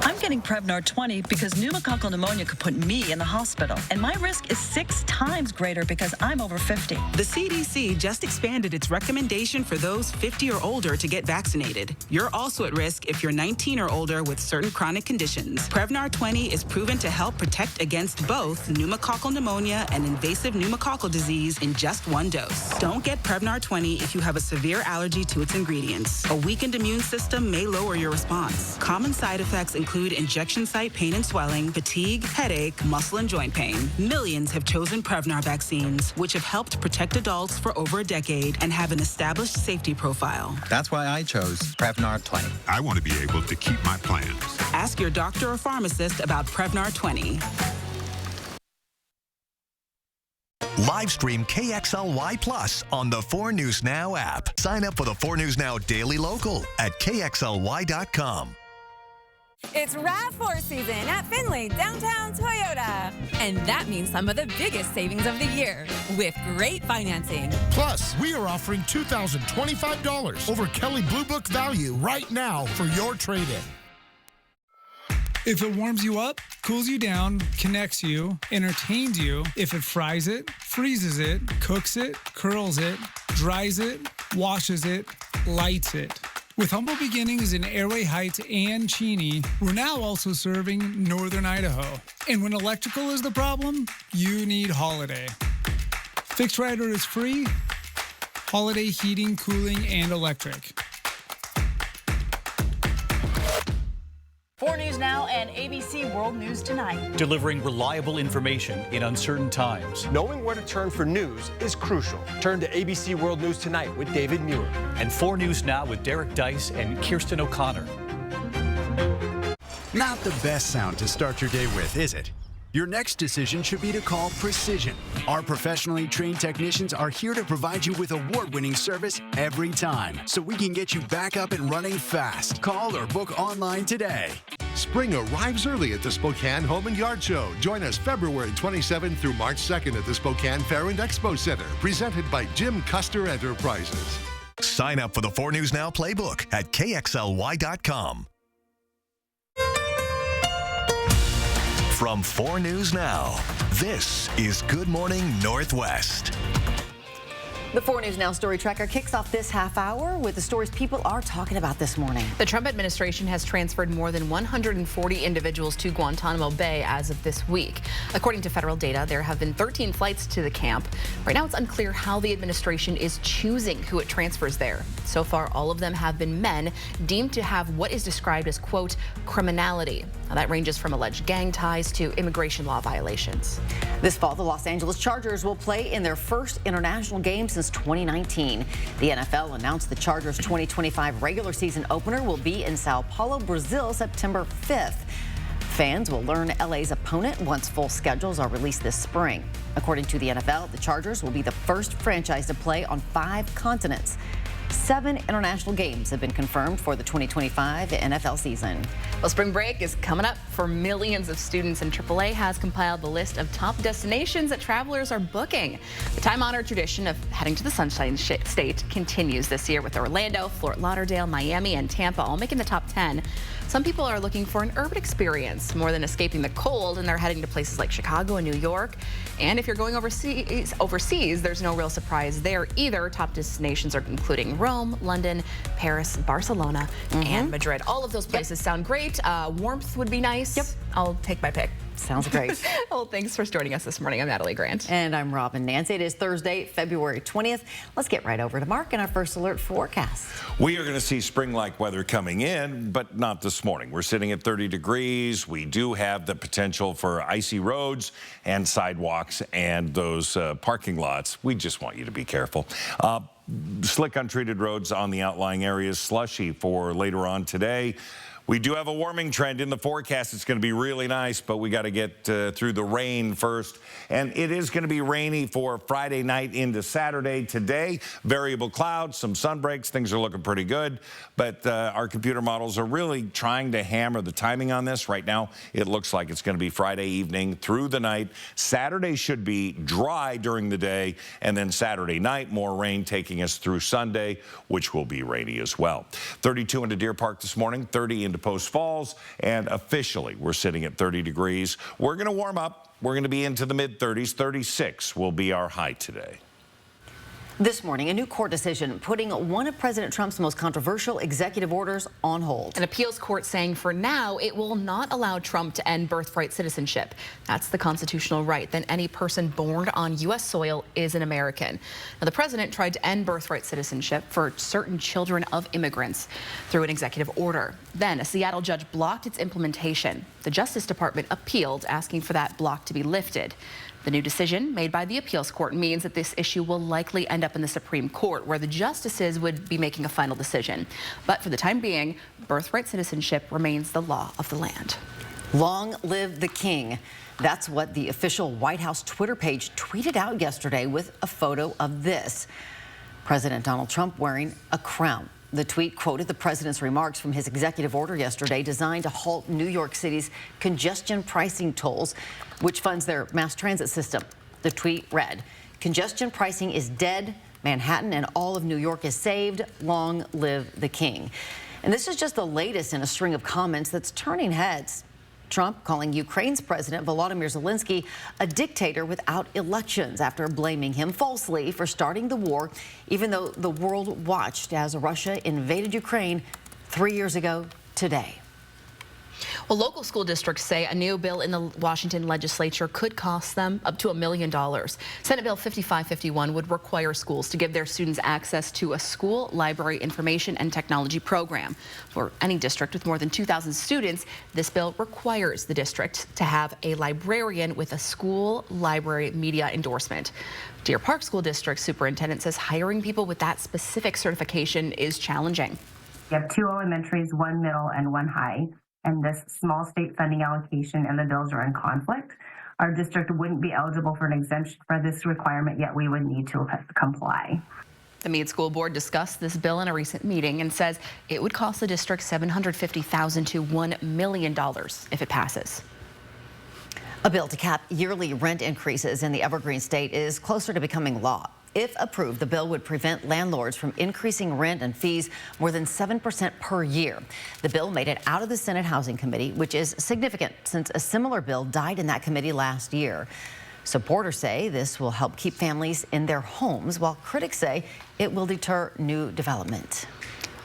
I'm getting Prevnar 20 because pneumococcal pneumonia could put me in the hospital, and my risk is 6 times greater because I'm over 50. The CDC just expanded its recommendation for those 50 or older to get vaccinated. You're also at risk if you're 19 or older with certain chronic conditions. Prevnar 20 is proven to help protect against both pneumococcal pneumonia and invasive pneumococcal disease in just 1 dose. Don't get Prevnar 20 if you have a severe allergy to its ingredients. A weakened immune system may lower your response. Common side effects include injection site pain and swelling, fatigue, headache, muscle and joint pain. Millions have chosen Prevnar vaccines, which have helped protect adults for over a decade and have an established safety profile. That's why I chose Prevnar 20. I want to be able to keep my plans. Ask your doctor or pharmacist about Prevnar 20. Live stream KXLY Plus on the 4 News Now app. Sign up for the 4 News Now Daily Local at KXLY.com. It's RAV4 season at Findlay Downtown Toyota. And that means some of the biggest savings of the year with great financing. Plus, we are offering $2,025 over Kelley Blue Book value right now for your trade-in. If it warms you up, cools you down, connects you, entertains you, if it fries it, freezes it, cooks it, curls it, dries it, washes it, lights it. With humble beginnings in Airway Heights and Cheney, we're now also serving northern Idaho. And when electrical is the problem, you need Holiday. Fixed Rider is free. Holiday heating, cooling, and electric. 4 News Now and ABC World News Tonight. Delivering reliable information in uncertain times. Knowing where to turn for news is crucial. Turn to ABC World News Tonight with David Muir. And 4 News Now with Derek Dice and Kirsten O'Connor. Not the best sound to start your day with, is it? Your next decision should be to call Precision. Our professionally trained technicians are here to provide you with award-winning service every time, so we can get you back up and running fast. Call or book online today. Spring arrives early at the Spokane Home and Yard Show. Join us February 27th through March 2nd at the Spokane Fair and Expo Center, presented by Jim Custer Enterprises. Sign up for the 4 News Now playbook at KXLY.com. From 4 News Now, this is Good Morning Northwest. The 4 News Now Story Tracker kicks off this half hour with the stories people are talking about this morning. The Trump administration has transferred more than 140 individuals to Guantanamo Bay as of this week. According to federal data, there have been 13 flights to the camp. Right now, it's unclear how the administration is choosing who it transfers there. So far, all of them have been men deemed to have what is described as, quote, criminality. Now, that ranges from alleged gang ties to immigration law violations. This fall, the Los Angeles Chargers will play in their first international game since 2019. The NFL announced the Chargers' 2025 regular season opener will be in Sao Paulo, Brazil, September 5th. Fans will learn LA's opponent once full schedules are released this spring. According to the NFL, the Chargers will be the first franchise to play on 5 continents. 7 international games have been confirmed for the 2025 NFL season. Well, spring break is coming up for millions of students, and AAA has compiled the list of top destinations that travelers are booking. The time-honored tradition of heading to the Sunshine State continues this year with Orlando, Fort Lauderdale, Miami, and Tampa all making the top 10. Some people are looking for an urban experience more than escaping the cold, and they're heading to places like Chicago and New York. And if you're going overseas, there's no real surprise there either. Top destinations are including Rome, London, Paris, Barcelona, and Madrid. All of those places sound great. Warmth would be nice. Yep. I'll take my pick. Sounds great. Well, thanks for joining us this morning. I'm Natalie Grant. And I'm Robin Nance. It is Thursday, February 20th. Let's get right over to Mark and our first alert forecast. We are going to see spring-like weather coming in, but not this morning. We're sitting at 30 degrees. We do have the potential for icy roads and sidewalks and those parking lots. We just want you to be careful. Slick, untreated roads on the outlying areas, slushy for later on today. We do have a warming trend in the forecast. It's going to be really nice, but we got to get through the rain first. And it is going to be rainy for Friday night into Saturday. Today, variable clouds, some sun breaks. Things are looking pretty good. But our computer models are really trying to hammer the timing on this. Right now, it looks like it's going to be Friday evening through the night. Saturday should be dry during the day. And then Saturday night, more rain taking us through Sunday, which will be rainy as well. 32 into Deer Park this morning, 30 into Post Falls, and officially we're sitting at 30 degrees. We're going to warm up. We're going to be into the mid-30s. 36 will be our high today. This morning, a new court decision putting one of President Trump's most controversial executive orders on hold. An appeals court saying for now it will not allow Trump to end birthright citizenship. That's the constitutional right that any person born on U.S. soil is an American. Now, the president tried to end birthright citizenship for certain children of immigrants through an executive order. Then a Seattle judge blocked its implementation. The Justice Department appealed, asking for that block to be lifted. The new decision made by the appeals court means that this issue will likely end up in the Supreme Court, where the justices would be making a final decision. But for the time being, birthright citizenship remains the law of the land. Long live the king. That's what the official White House Twitter page tweeted out yesterday with a photo of this. President Donald Trump wearing a crown. The tweet quoted the president's remarks from his executive order yesterday designed to halt New York City's congestion pricing tolls, which funds their mass transit system. The tweet read, "Congestion pricing is dead. Manhattan and all of New York is saved. Long live the king." And this is just the latest in a string of comments that's turning heads. Trump calling Ukraine's President Volodymyr Zelensky a dictator without elections after blaming him falsely for starting the war, even though the world watched as Russia invaded Ukraine 3 years ago today. Well, local school districts say a new bill in the Washington legislature could cost them up to $1 million. Senate Bill 5551 would require schools to give their students access to a school library information and technology program. For any district with more than 2,000 students, this bill requires the district to have a librarian with a school library media endorsement. Deer Park School District Superintendent says hiring people with that specific certification is challenging. We have 2 elementaries, 1 middle, and 1 high. And this small state funding allocation and the bills are in conflict. Our district wouldn't be eligible for an exemption for this requirement, yet we would need to comply. The Meade School Board discussed this bill in a recent meeting and says it would cost the district $750,000 to $1 million if it passes. A bill to cap yearly rent increases in the Evergreen State is closer to becoming law. If approved, the bill would prevent landlords from increasing rent and fees more than 7% per year. The bill made it out of the Senate Housing Committee, which is significant since a similar bill died in that committee last year. Supporters say this will help keep families in their homes, while critics say it will deter new development.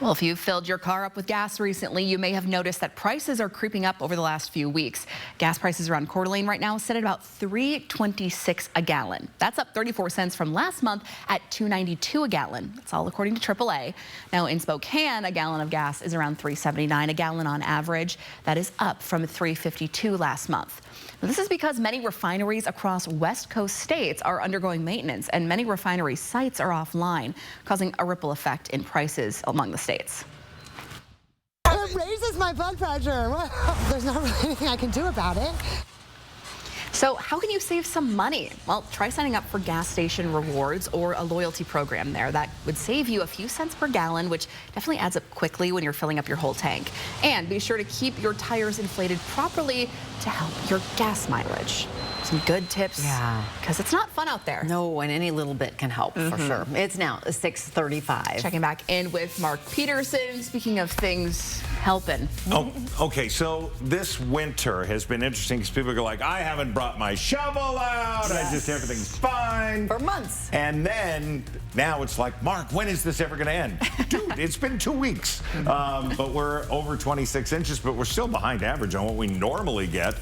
Well, if you've filled your car up with gas recently, you may have noticed that prices are creeping up over the last few weeks. Gas prices around Coeur d'Alene right now sit at about $3.26 a gallon. That's up 34 cents from last month at $2.92 a gallon. That's all according to AAA. Now in Spokane, a gallon of gas is around $3.79 a gallon on average. That is up from $3.52 last month. Now, this is because many refineries across West Coast states are undergoing maintenance, and many refinery sites are offline, causing a ripple effect in prices among the states. It raises my blood pressure. Well, there's not really anything I can do about it. So how can you save some money? Well, try signing up for gas station rewards or a loyalty program there. That would save you a few cents per gallon, which definitely adds up quickly when you're filling up your whole tank. And be sure to keep your tires inflated properly to help your gas mileage. Some good tips. Yeah. Because it's not fun out there. No, and any little bit can help for sure. It's now 6:35. Checking back in with Mark Peterson. Speaking of things helping. Oh, okay. So this winter has been interesting because people go like, I haven't brought my shovel out. Yes. Everything's fine. For months. And then now it's like, Mark, when is this ever going to end? Dude, it's been 2 weeks. But we're over 26 inches, but we're still behind average on what we normally get.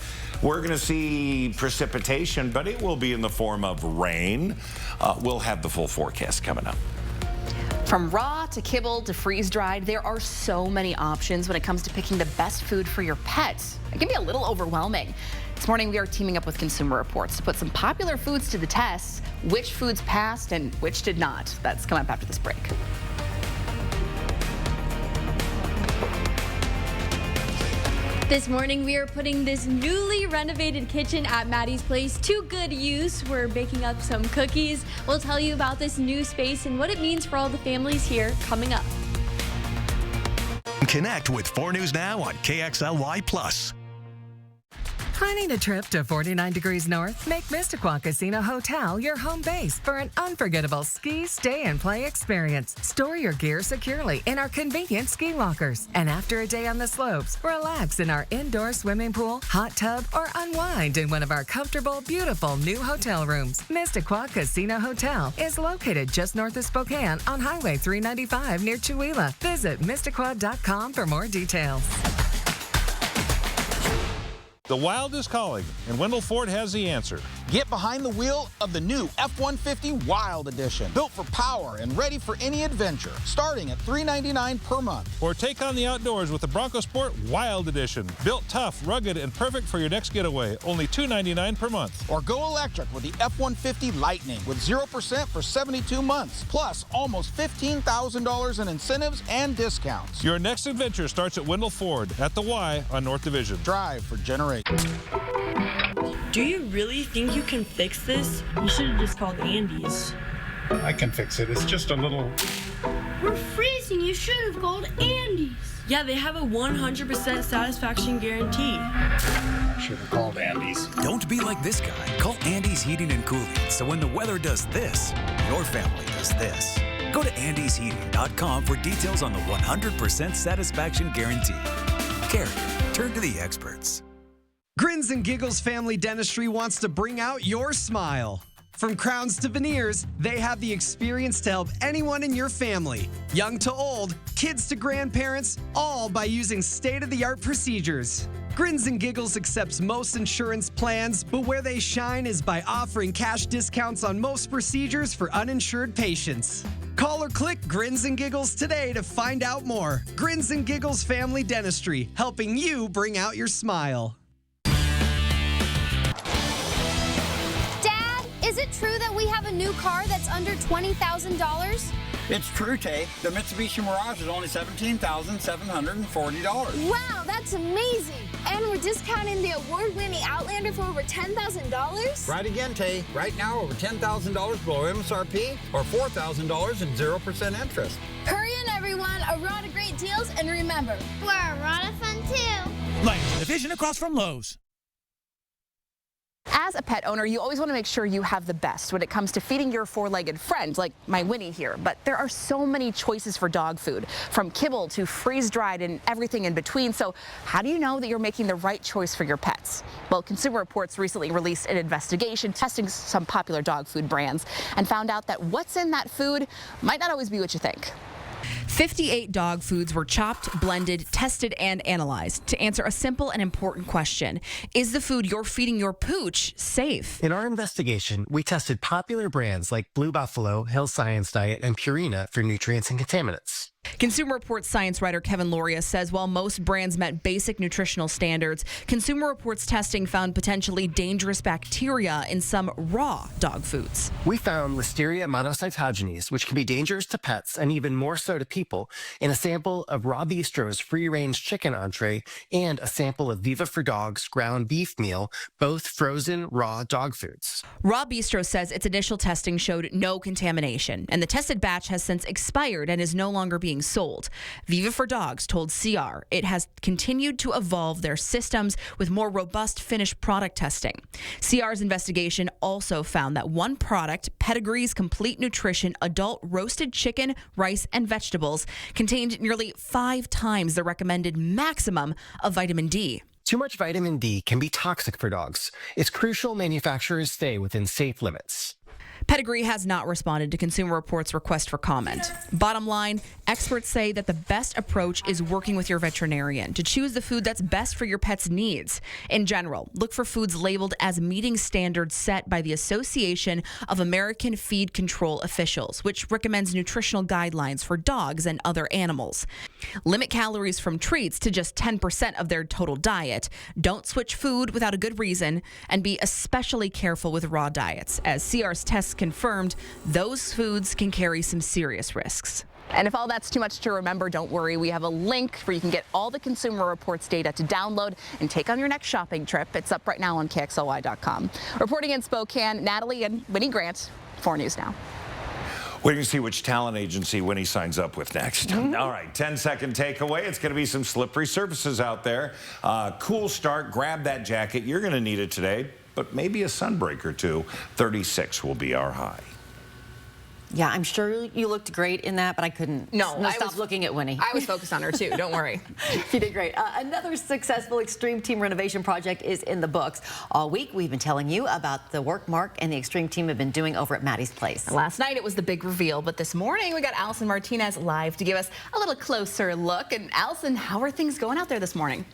We're going to see precipitation, but it will be in the form of rain. We'll have the full forecast coming up. From raw to kibble to freeze-dried, there are so many options when it comes to picking the best food for your pets. It can be a little overwhelming. This morning, we are teaming up with Consumer Reports to put some popular foods to the test, which foods passed and which did not. That's coming up after this break. This morning, we are putting this newly renovated kitchen at Maddie's Place to good use. We're baking up some cookies. We'll tell you about this new space and what it means for all the families here coming up. Connect with 4 News Now on KXLY+. Planning a trip to 49 degrees north? Make Mistaqua Casino Hotel your home base for an unforgettable ski, stay, and play experience. Store your gear securely in our convenient ski lockers. And after a day on the slopes, relax in our indoor swimming pool, hot tub, or unwind in one of our comfortable, beautiful new hotel rooms. Mistaqua Casino Hotel is located just north of Spokane on Highway 395 near Chewelah. Visit Mistaqua.com for more details. The Wild is calling, and Wendell Ford has the answer. Get behind the wheel of the new F-150 Wild Edition. Built for power and ready for any adventure. Starting at $399 per month. Or take on the outdoors with the Bronco Sport Wild Edition. Built tough, rugged, and perfect for your next getaway. Only $299 per month. Or go electric with the F-150 Lightning with 0% for 72 months. Plus almost $15,000 in incentives and discounts. Your next adventure starts at Wendell Ford at the Y on North Division. Drive for generations. Do you really think you can fix this? You should have just called Andy's. I can fix it. It's just a little... We're freezing. You should have called Andy's. Yeah, they have a 100% satisfaction guarantee. Should have called Andy's. Don't be like this guy. Call Andy's Heating and Cooling. So when the weather does this, your family does this. Go to andysheating.com for details on the 100% satisfaction guarantee. Carrier, turn to the experts. Grins and Giggles Family Dentistry wants to bring out your smile. From crowns to veneers, they have the experience to help anyone in your family, young to old, kids to grandparents, all by using state-of-the-art procedures. Grins and Giggles accepts most insurance plans, but where they shine is by offering cash discounts on most procedures for uninsured patients. Call or click Grins and Giggles today to find out more. Grins and Giggles Family Dentistry, helping you bring out your smile. Is it true that we have a new car that's under $20,000? It's true, Tay. The Mitsubishi Mirage is only $17,740. Wow, that's amazing. And we're discounting the award-winning Outlander for over $10,000? Right again, Tay. Right now, over $10,000 below MSRP or $4,000 in 0% interest. Hurry in, everyone. A rod of great deals. And remember, we're a rod of fun, too. Light division across from Lowe's. As a pet owner, you always want to make sure you have the best when it comes to feeding your four-legged friend, like my Winnie here. But there are so many choices for dog food, from kibble to freeze-dried and everything in between. So how do you know that you're making the right choice for your pets? Well, Consumer Reports recently released an investigation testing some popular dog food brands and found out that what's in that food might not always be what you think. 58 dog foods were chopped, blended, tested, and analyzed to answer a simple and important question. Is the food you're feeding your pooch safe? In our investigation, we tested popular brands like Blue Buffalo, Hill Science Diet, and Purina for nutrients and contaminants. Consumer Reports science writer Kevin Loria says while most brands met basic nutritional standards, Consumer Reports testing found potentially dangerous bacteria in some raw dog foods. We found Listeria monocytogenes, which can be dangerous to pets and even more so to people, in a sample of Raw Bistro's free-range chicken entree and a sample of Viva for Dogs ground beef meal, both frozen raw dog foods. Raw Bistro says its initial testing showed no contamination, and the tested batch has since expired and is no longer being sold. Viva for Dogs told CR it has continued to evolve their systems with more robust finished product testing. CR's investigation also found that one product, Pedigree's Complete Nutrition Adult Roasted Chicken, Rice, and Vegetables, contained nearly 5 times the recommended maximum of vitamin D. Too much vitamin D can be toxic for dogs. It's crucial manufacturers stay within safe limits. Pedigree has not responded to Consumer Reports' request for comment. Bottom line, experts say that the best approach is working with your veterinarian to choose the food that's best for your pet's needs. In general, look for foods labeled as meeting standards set by the Association of American Feed Control Officials, which recommends nutritional guidelines for dogs and other animals. Limit calories from treats to just 10% of their total diet. Don't switch food without a good reason, and be especially careful with raw diets, as CR's tests confirmed those foods can carry some serious risks. And if all that's too much to remember, don't worry. We have a link where you can get all the Consumer Reports data to download and take on your next shopping trip. It's up right now on KXLY.com. Reporting in Spokane, Natalie and Winnie Grant, 4 News Now. Waiting to see which talent agency Winnie signs up with next. All right, 10-second takeaway. It's going to be some slippery surfaces out there. Cool start. Grab that jacket. You're going to need it today, but maybe a sunbreak or two. 36 will be our high. Yeah, I'm sure you looked great in that, but I couldn't stop looking at Winnie. I was focused on her too, don't worry. You did great. Another successful Extreme Team renovation project is in the books. All week, we've been telling you about the work Mark and the Extreme Team have been doing over at Maddie's Place. Last night, it was the big reveal, but this morning, we got Allison Martinez live to give us a little closer look. And Allison, how are things going out there this morning?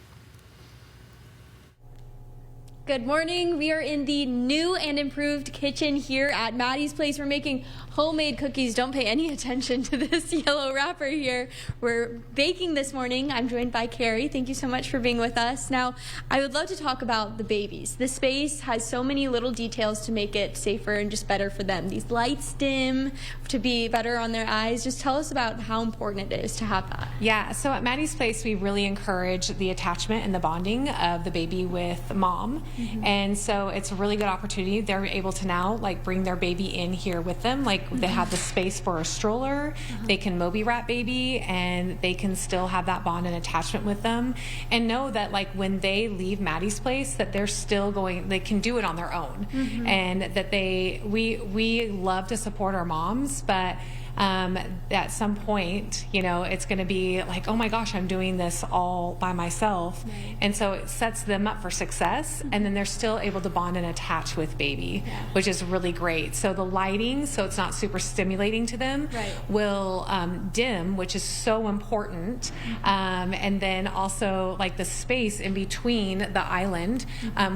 Good morning. We are in the new and improved kitchen here at Maddie's Place. We're making homemade cookies. Don't pay any attention to this yellow wrapper here. We're baking this morning. I'm joined by Carrie. Thank you so much for being with us. Now, I would love to talk about the babies. The space has so many little details to make it safer and just better for them. These lights dim to be better on their eyes. Just tell us about how important it is to have that. Yeah, so at Maddie's Place, we really encourage the attachment and the bonding of the baby with mom. And so it's a really good opportunity. They're able to now bring their baby in here with them. They have the space for a stroller. They can Moby wrap baby, and they can still have that bond and attachment with them, and know that when they leave Maddie's Place, that they're still they can do it on their own. And that we love to support our moms, but at some point, it's going to be oh my gosh, I'm doing this all by myself. And so it sets them up for success, and then they're still able to bond and attach with baby, which is really great. So the lighting, so it's not super stimulating to them, will dim, which is so important. And then also the space in between the island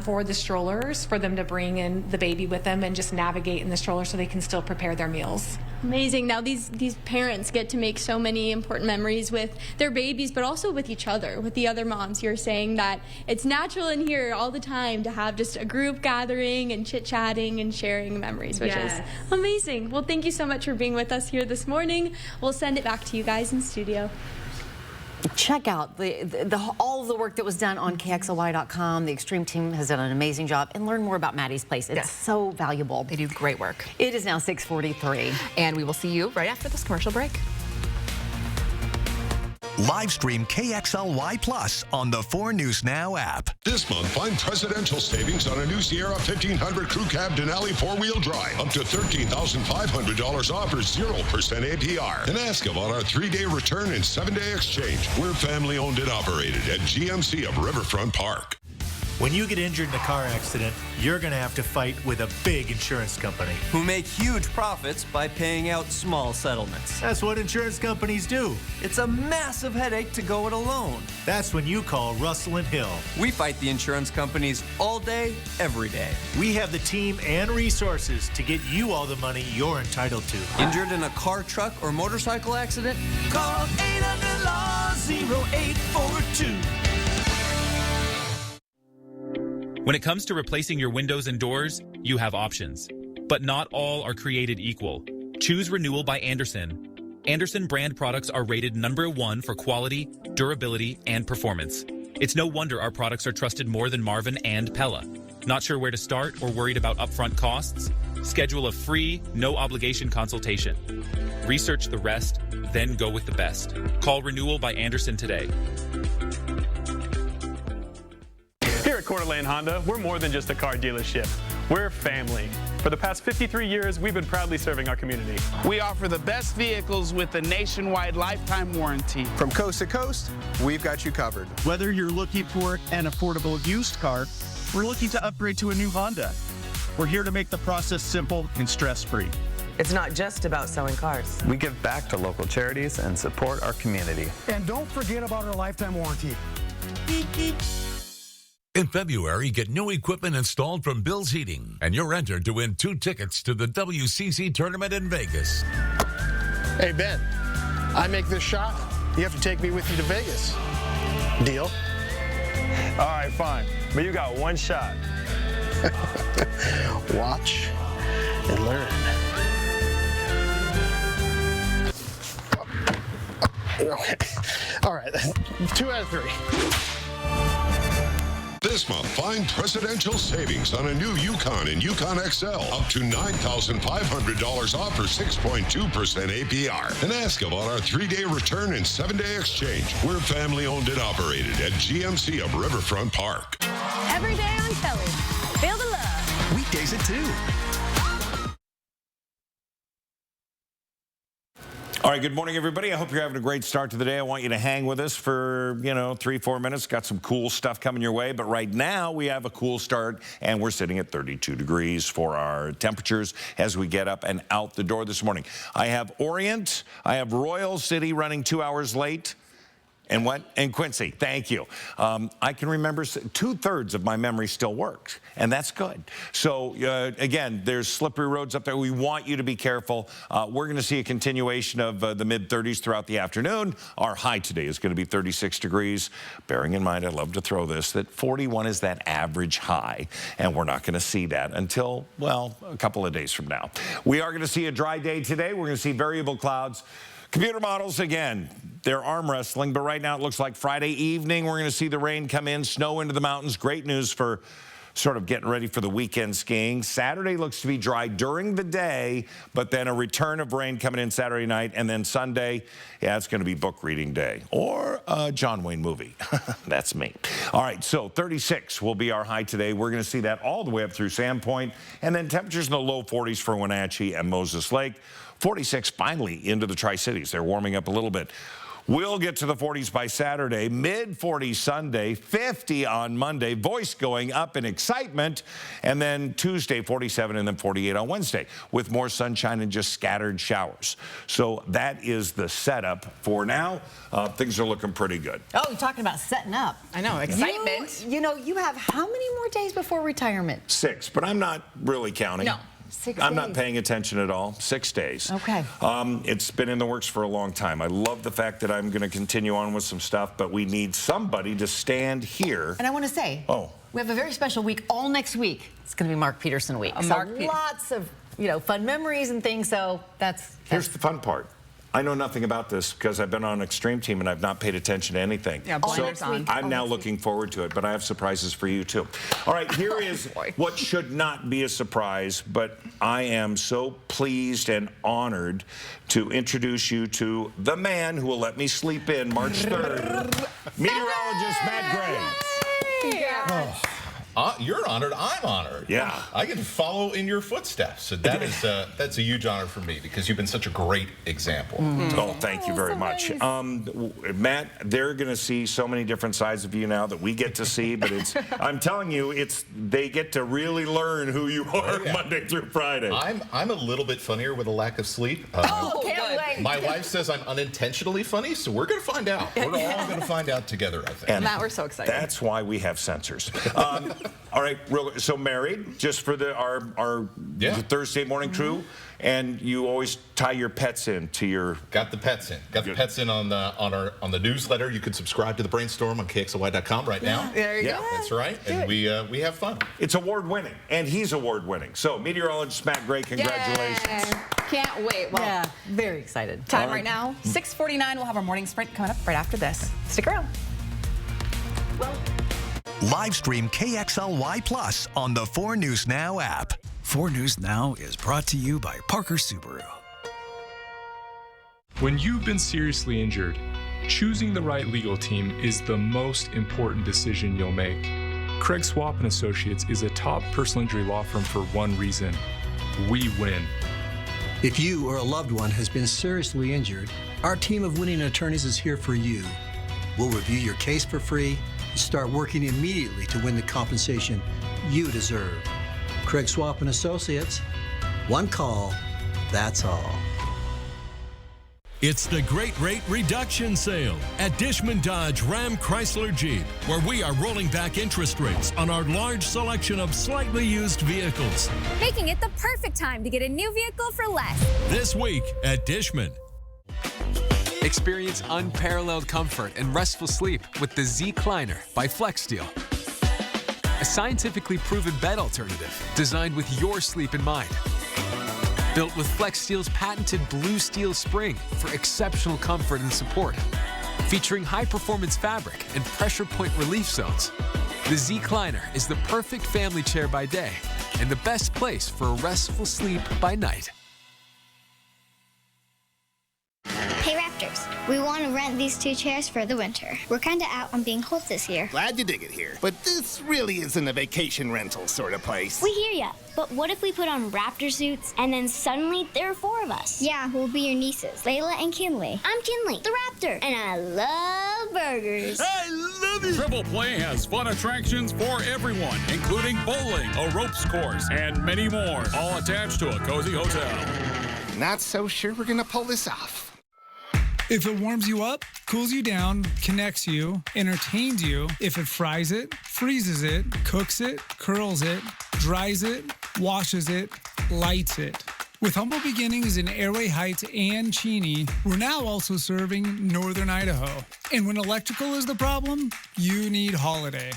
for the strollers, for them to bring in the baby with them and just navigate in the stroller so they can still prepare their meals. Amazing. Now these parents get to make so many important memories with their babies, but also with each other, with the other moms. You're saying that it's natural in here all the time to have just a group gathering and chit-chatting and sharing memories, which is amazing. Well, thank you so much for being with us here this morning. We'll send it back to you guys in studio. Check out all of the work that was done on KXLY.com. The Extreme Team has done an amazing job. And learn more about Maddie's Place. It's so valuable. They do great work. It is now 6:43. And we will see you right after this commercial break. Live stream KXLY Plus on the 4 News Now app. This month, find presidential savings on a new Sierra 1500 Crew Cab Denali 4-wheel drive. Up to $13,500 off or 0% APR. And ask about our 3-day return and 7-day exchange. We're family owned and operated at GMC of Riverfront Park. When you get injured in a car accident, you're going to have to fight with a big insurance company. Who make huge profits by paying out small settlements. That's what insurance companies do. It's a massive headache to go it alone. That's when you call Russell and Hill. We fight the insurance companies all day, every day. We have the team and resources to get you all the money you're entitled to. Injured in a car, truck, or motorcycle accident? Call 800-LAW-0842. When it comes to replacing your windows and doors, you have options. But not all are created equal. Choose Renewal by Andersen. Andersen brand products are rated #1 for quality, durability, and performance. It's no wonder our products are trusted more than Marvin and Pella. Not sure where to start or worried about upfront costs? Schedule a free, no-obligation consultation. Research the rest, then go with the best. Call Renewal by Andersen today. Here at Coeur d'Alene Honda, we're more than just a car dealership. We're family. For the past 53 years, we've been proudly serving our community. We offer the best vehicles with a nationwide lifetime warranty. From coast to coast, we've got you covered. Whether you're looking for an affordable used car, we're looking to upgrade to a new Honda. We're here to make the process simple and stress-free. It's not just about selling cars. We give back to local charities and support our community. And don't forget about our lifetime warranty. Beep, beep. In February, get new equipment installed from Bill's Heating, and you're entered to win 2 tickets to the WCC tournament in Vegas. Hey, Ben, I make this shot, you have to take me with you to Vegas. Deal? All right, fine. But you got one shot. Watch and learn. All right, 2 out of 3. This month, find presidential savings on a new Yukon and Yukon XL. Up to $9,500 off or 6.2% APR. And ask about our 3-day return and 7-day exchange. We're family owned and operated at GMC of Riverfront Park. Every day on Kelly. Feel the love. Weekdays at 2. All right, good morning, everybody. I hope you're having a great start to the day. I want you to hang with us for, 3-4 minutes. Got some cool stuff coming your way. But right now, we have a cool start, and we're sitting at 32 degrees for our temperatures as we get up and out the door this morning. I have Orient. I have Royal City running 2 hours late. And what? And Quincy, thank you. I can remember 2/3 of my memory still works, and that's good. So, again, there's slippery roads up there. We want you to be careful. We're going to see a continuation of the mid-30s throughout the afternoon. Our high today is going to be 36 degrees. Bearing in mind, I love to throw this, that 41 is that average high, and we're not going to see that until, well, a couple of days from now. We are going to see a dry day today. We're going to see variable clouds. Computer models, again, they're arm wrestling, but right now it looks like Friday evening we're going to see the rain come in, snow into the mountains. Great news for sort of getting ready for the weekend skiing. Saturday looks to be dry during the day, but then a return of rain coming in Saturday night, and then Sunday, yeah, it's going to be book reading day or a John Wayne movie. That's me. All right, so 36 will be our high today. We're going to see that all the way up through Sandpoint, and then temperatures in the low 40s for Wenatchee and Moses Lake. 46 finally into the Tri-Cities. They're warming up a little bit. We'll get to the 40s by Saturday, mid-40s Sunday, 50 on Monday, voice going up in excitement, and then Tuesday, 47, and then 48 on Wednesday, with more sunshine and just scattered showers. So that is the setup for now. Things are looking pretty good. Oh, you're talking about setting up. I know, excitement. You have how many more days before retirement? 6, but I'm not really counting. No. 6 I'm days. not paying attention at all. 6 days. Okay. It's been in the works for a long time. I love the fact that I'm going to continue on with some stuff, but we need somebody to stand here. And I want to say, we have a very special week all next week. It's going to be Mark Peterson week. So lots of, fun memories and things. So that's Here's the fun part. I know nothing about this because I've been on an extreme team and I've not paid attention to anything. Yeah, blinders on. I'm now looking forward to it, but I have surprises for you too. All right, here is what should not be a surprise, but I am so pleased and honored to introduce you to the man who will let me sleep in March 3rd, meteorologist Matt Gray. Yes. You're honored. I'm honored. Yeah. I can follow in your footsteps. So that is that's a huge honor for me because you've been such a great example. Oh, thank you very much. Matt, they're going to see so many different sides of you now that we get to see, but it's, I'm telling you, they get to really learn who you are Monday through Friday. I'm a little bit funnier with a lack of sleep. Can't wait. My wife says I'm unintentionally funny, so we're going to find out. We're all going to find out together, I think. And Matt, we're so excited. That's why we have sensors. All right, so married, just for our Thursday morning crew, and you always tie your pets in to your. Got the pets in. Got the pets in on the newsletter. You can subscribe to the Brainstorm on KXLY.com right now. There you go. That's right, and we have fun. It's award-winning, and he's award-winning. So, meteorologist Matt Gray, congratulations. Yay. Can't wait. Well, Yeah, very excited. time right now, 6:49. We'll have our morning sprint coming up right after this. Stick around. Live stream KXLY Plus on the 4 News Now app. 4 News Now is brought to you by Parker Subaru. When you've been seriously injured, choosing the right legal team is the most important decision you'll make. Craig Swap & Associates is a top personal injury law firm for one reason: we win. If you or a loved one has been seriously injured, our team of winning attorneys is here for you. We'll review your case for free and start working immediately to win the compensation you deserve. Craig Swap & Associates, one call, that's all. It's the Great Rate Reduction Sale at Dishman Dodge Ram Chrysler Jeep, where we are rolling back interest rates on our large selection of slightly used vehicles. Making it the perfect time to get a new vehicle for less. This week at Dishman. Experience unparalleled comfort and restful sleep with the Zecliner by FlexSteel. A scientifically proven bed alternative designed with your sleep in mind. Built with FlexSteel's patented blue steel spring for exceptional comfort and support. Featuring high-performance fabric and pressure point relief zones, the Zecliner is the perfect family chair by day and the best place for a restful sleep by night. Hey Raptors, we want to rent these 2 chairs for the winter. We're kind of out on being cold this year. Glad you dig it here. But this really isn't a vacation rental sort of place. We hear ya, but what if we put on Raptor suits and then suddenly there are 4 of us? Yeah, we'll be your nieces, Layla and Kinley. I'm Kinley, the Raptor, and I love burgers. I love it! Triple Play has fun attractions for everyone, including bowling, a ropes course, and many more, all attached to a cozy hotel. Not so sure we're gonna pull this off. If it warms you up, cools you down, connects you, entertains you, if it fries it, freezes it, cooks it, curls it, dries it, washes it, lights it. With humble beginnings in Airway Heights and Cheney, we're now also serving Northern Idaho. And when electrical is the problem, you need Holiday.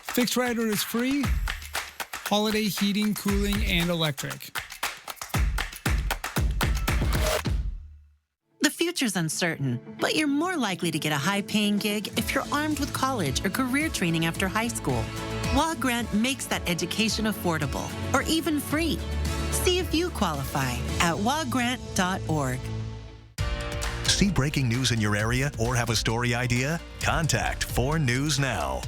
Fixed Rider is free. Holiday heating, cooling, and electric. The future's uncertain, but you're more likely to get a high-paying gig if you're armed with college or career training after high school. WA Grant makes that education affordable or even free. See if you qualify at wagrant.org. See breaking news in your area or have a story idea? Contact 4 News Now.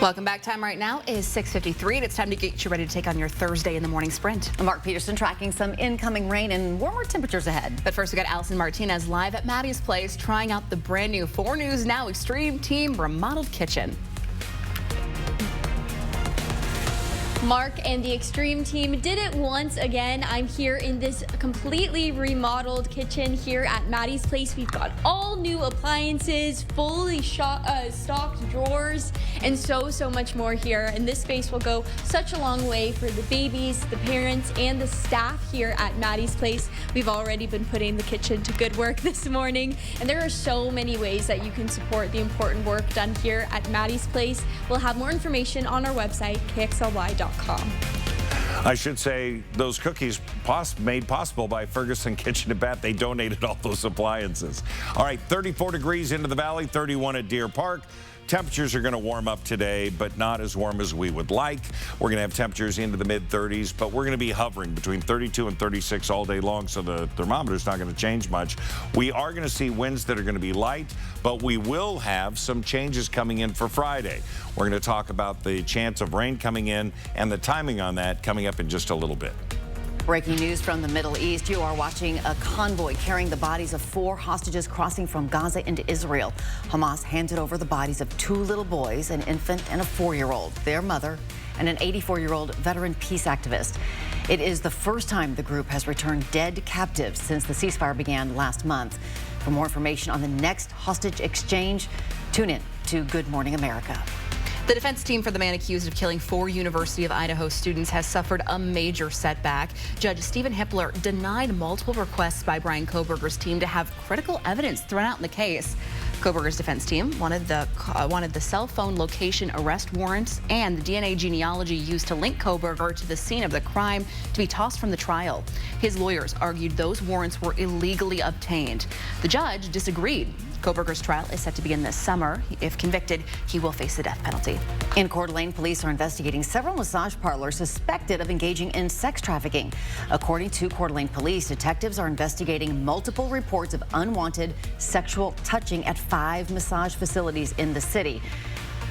Welcome back. Time right now is 6:53, and it's time to get you ready to take on your Thursday in the morning sprint. Mark Peterson tracking some incoming rain and warmer temperatures ahead. But first, we got Allison Martinez live at Maddie's Place trying out the brand new 4 News Now Extreme Team remodeled kitchen. Mark and the Extreme Team did it once again. I'm here in this completely remodeled kitchen here at Maddie's Place. We've got all new appliances, fully stocked drawers, and so much more here. And this space will go such a long way for the babies, the parents, and the staff here at Maddie's Place. We've already been putting the kitchen to good work this morning, and there are so many ways that you can support the important work done here at Maddie's Place. We'll have more information on our website, KXLY.com. fergusonfoods.com. I should say those cookies made possible by Ferguson Kitchen and Bath. They donated all those appliances. All right, 34 degrees into the valley, 31 at Deer Park. Temperatures are going to warm up today, but not as warm as we would like. We're going to have temperatures into the mid-30s, but we're going to be hovering between 32 and 36 all day long, so the thermometer's not going to change much. We are going to see winds that are going to be light, but we will have some changes coming in for Friday. We're going to talk about the chance of rain coming in and the timing on that coming up in just a little bit. Breaking news from the Middle East. You are watching a convoy carrying the bodies of 4 hostages crossing from Gaza into Israel. Hamas handed over the bodies of 2 little boys, an infant and a 4-year-old, their mother, and an 84-year-old veteran peace activist. It is the first time the group has returned dead captives since the ceasefire began last month. For more information on the next hostage exchange, tune in to Good Morning America. The defense team for the man accused of killing 4 University of Idaho students has suffered a major setback. Judge Stephen Hippler denied multiple requests by Bryan Kohberger's team to have critical evidence thrown out in the case. Kohberger's defense team wanted the cell phone location arrest warrants and the DNA genealogy used to link Kohberger to the scene of the crime to be tossed from the trial. His lawyers argued those warrants were illegally obtained. The judge disagreed. Kohberger's trial is set to begin this summer. If convicted, he will face the death penalty. In Coeur d'Alene, police are investigating several massage parlors suspected of engaging in sex trafficking. According to Coeur d'Alene police, detectives are investigating multiple reports of unwanted sexual touching at 5 massage facilities in the city.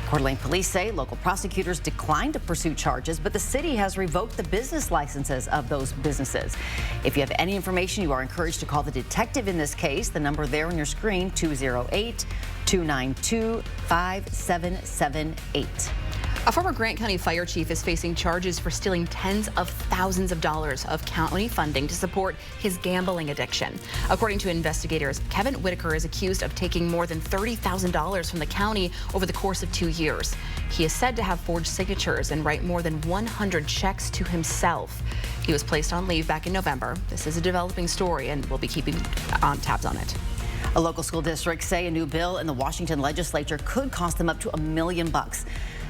Coeur d'Alene police say local prosecutors declined to pursue charges, but the city has revoked the business licenses of those businesses. If you have any information, you are encouraged to call the detective in this case. The number there on your screen, 208-292-5778. A former Grant County fire chief is facing charges for stealing tens of thousands of dollars of county funding to support his gambling addiction. According to investigators, Kevin Whitaker is accused of taking more than $30,000 from the county over the course of 2 years. He is said to have forged signatures and write more than 100 checks to himself. He was placed on leave back in November. This is a developing story, and we'll be keeping tabs on it. A local school district say a new bill in the Washington legislature could cost them up to $1 million.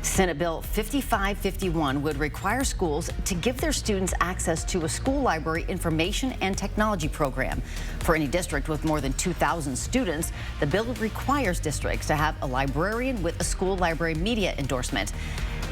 Senate Bill 5551 would require schools to give their students access to a school library information and technology program. For any district with more than 2,000 students, the bill requires districts to have a librarian with a school library media endorsement.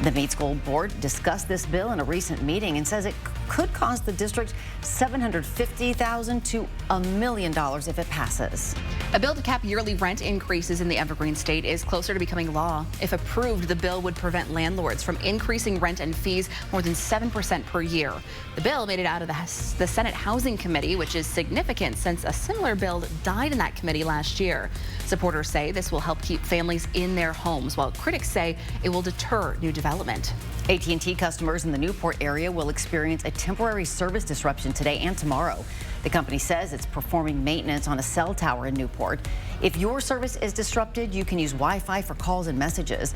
The Meade School Board discussed this bill in a recent meeting and says it could cost the district $750,000 to $1 million if it passes. A bill to cap yearly rent increases in the Evergreen State is closer to becoming law. If approved, the bill would prevent landlords from increasing rent and fees more than 7% per year. The bill made it out of the Senate Housing Committee, which is significant since a similar bill died in that committee last year. Supporters say this will help keep families in their homes, while critics say it will deter new development. AT&T customers in the Newport area will experience a temporary service disruption today and tomorrow. The company says it's performing maintenance on a cell tower in Newport. If your service is disrupted, you can use Wi-Fi for calls and messages.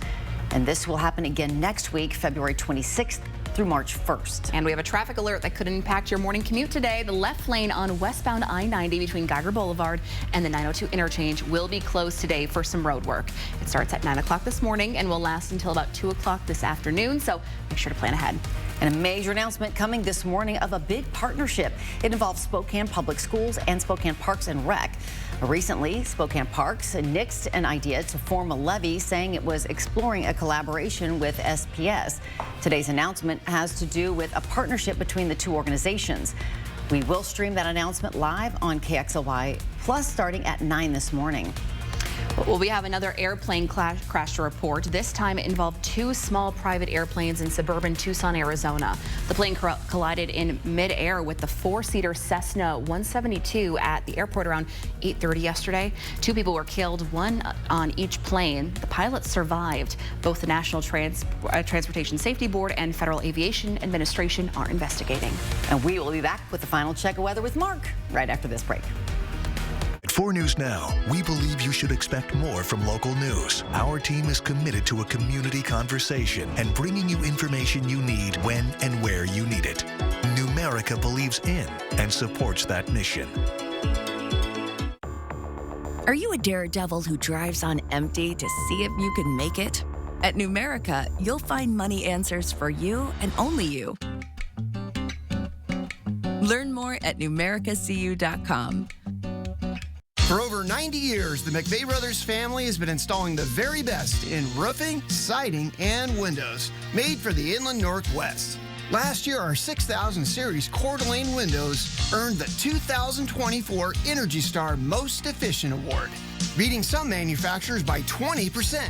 And this will happen again next week, February 26th through March 1st. And we have a traffic alert that could impact your morning commute today. The left lane on westbound I-90 between Geiger Boulevard and the 902 interchange will be closed today for some road work. It starts at 9 o'clock this morning and will last until about 2 o'clock this afternoon, so make sure to plan ahead. And a major announcement coming this morning of a big partnership. It involves Spokane Public Schools and Spokane Parks and Rec. Recently, Spokane Parks nixed an idea to form a levy, saying it was exploring a collaboration with SPS. Today's announcement has to do with a partnership between the two organizations. We will stream that announcement live on KXLY Plus starting at 9 this morning. Well, we have another airplane crash to report. This time it involved 2 small private airplanes in suburban Tucson, Arizona. The plane collided in midair with the 4-seater Cessna 172 at the airport around 8:30 yesterday. 2 people were killed, 1 on each plane. The pilots survived. Both the National Transportation Safety Board and Federal Aviation Administration are investigating. And we will be back with the final check of weather with Mark right after this break. At 4 News Now, we believe you should expect more from local news. Our team is committed to a community conversation and bringing you information you need when and where you need it. Numerica believes in and supports that mission. Are you a daredevil who drives on empty to see if you can make it? At Numerica, you'll find money answers for you and only you. Learn more at numericacu.com. For over 90 years, the McVeigh Brothers family has been installing the very best in roofing, siding, and windows, made for the Inland Northwest. Last year, our 6000 Series Coeur d'Alene windows earned the 2024 Energy Star Most Efficient Award, beating some manufacturers by 20%.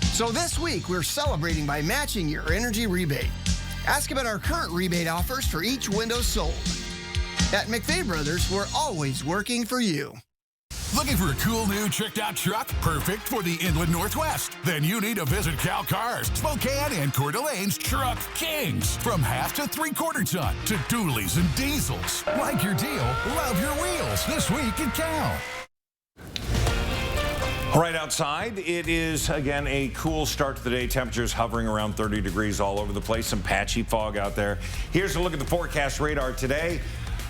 So this week, we're celebrating by matching your energy rebate. Ask about our current rebate offers for each window sold. At McVeigh Brothers, we're always working for you. Looking for a cool new tricked out truck? Perfect for the Inland Northwest? Then you need to visit Cal Cars, Spokane and Coeur d'Alene's Truck Kings. From half to 3/4 ton to dualies and diesels. Like your deal, love your wheels. This week at Cal. Right outside, it is, again, a cool start to the day. Temperatures hovering around 30 degrees all over the place. Some patchy fog out there. Here's a look at the forecast radar today.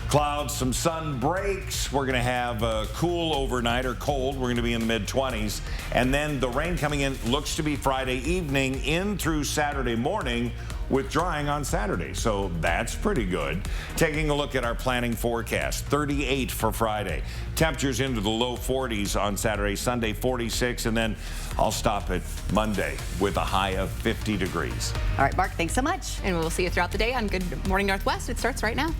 Clouds, some sun breaks. We're going to have a cool overnight, or cold. We're going to be in the mid-20s. And then the rain coming in looks to be Friday evening in through Saturday morning, with drying on Saturday. So that's pretty good. Taking a look at our planning forecast, 38 for Friday. Temperatures into the low 40s on Saturday, Sunday 46, and then I'll stop at Monday with a high of 50 degrees. All right, Mark, thanks so much. And we'll see you throughout the day on Good Morning Northwest. It starts right now.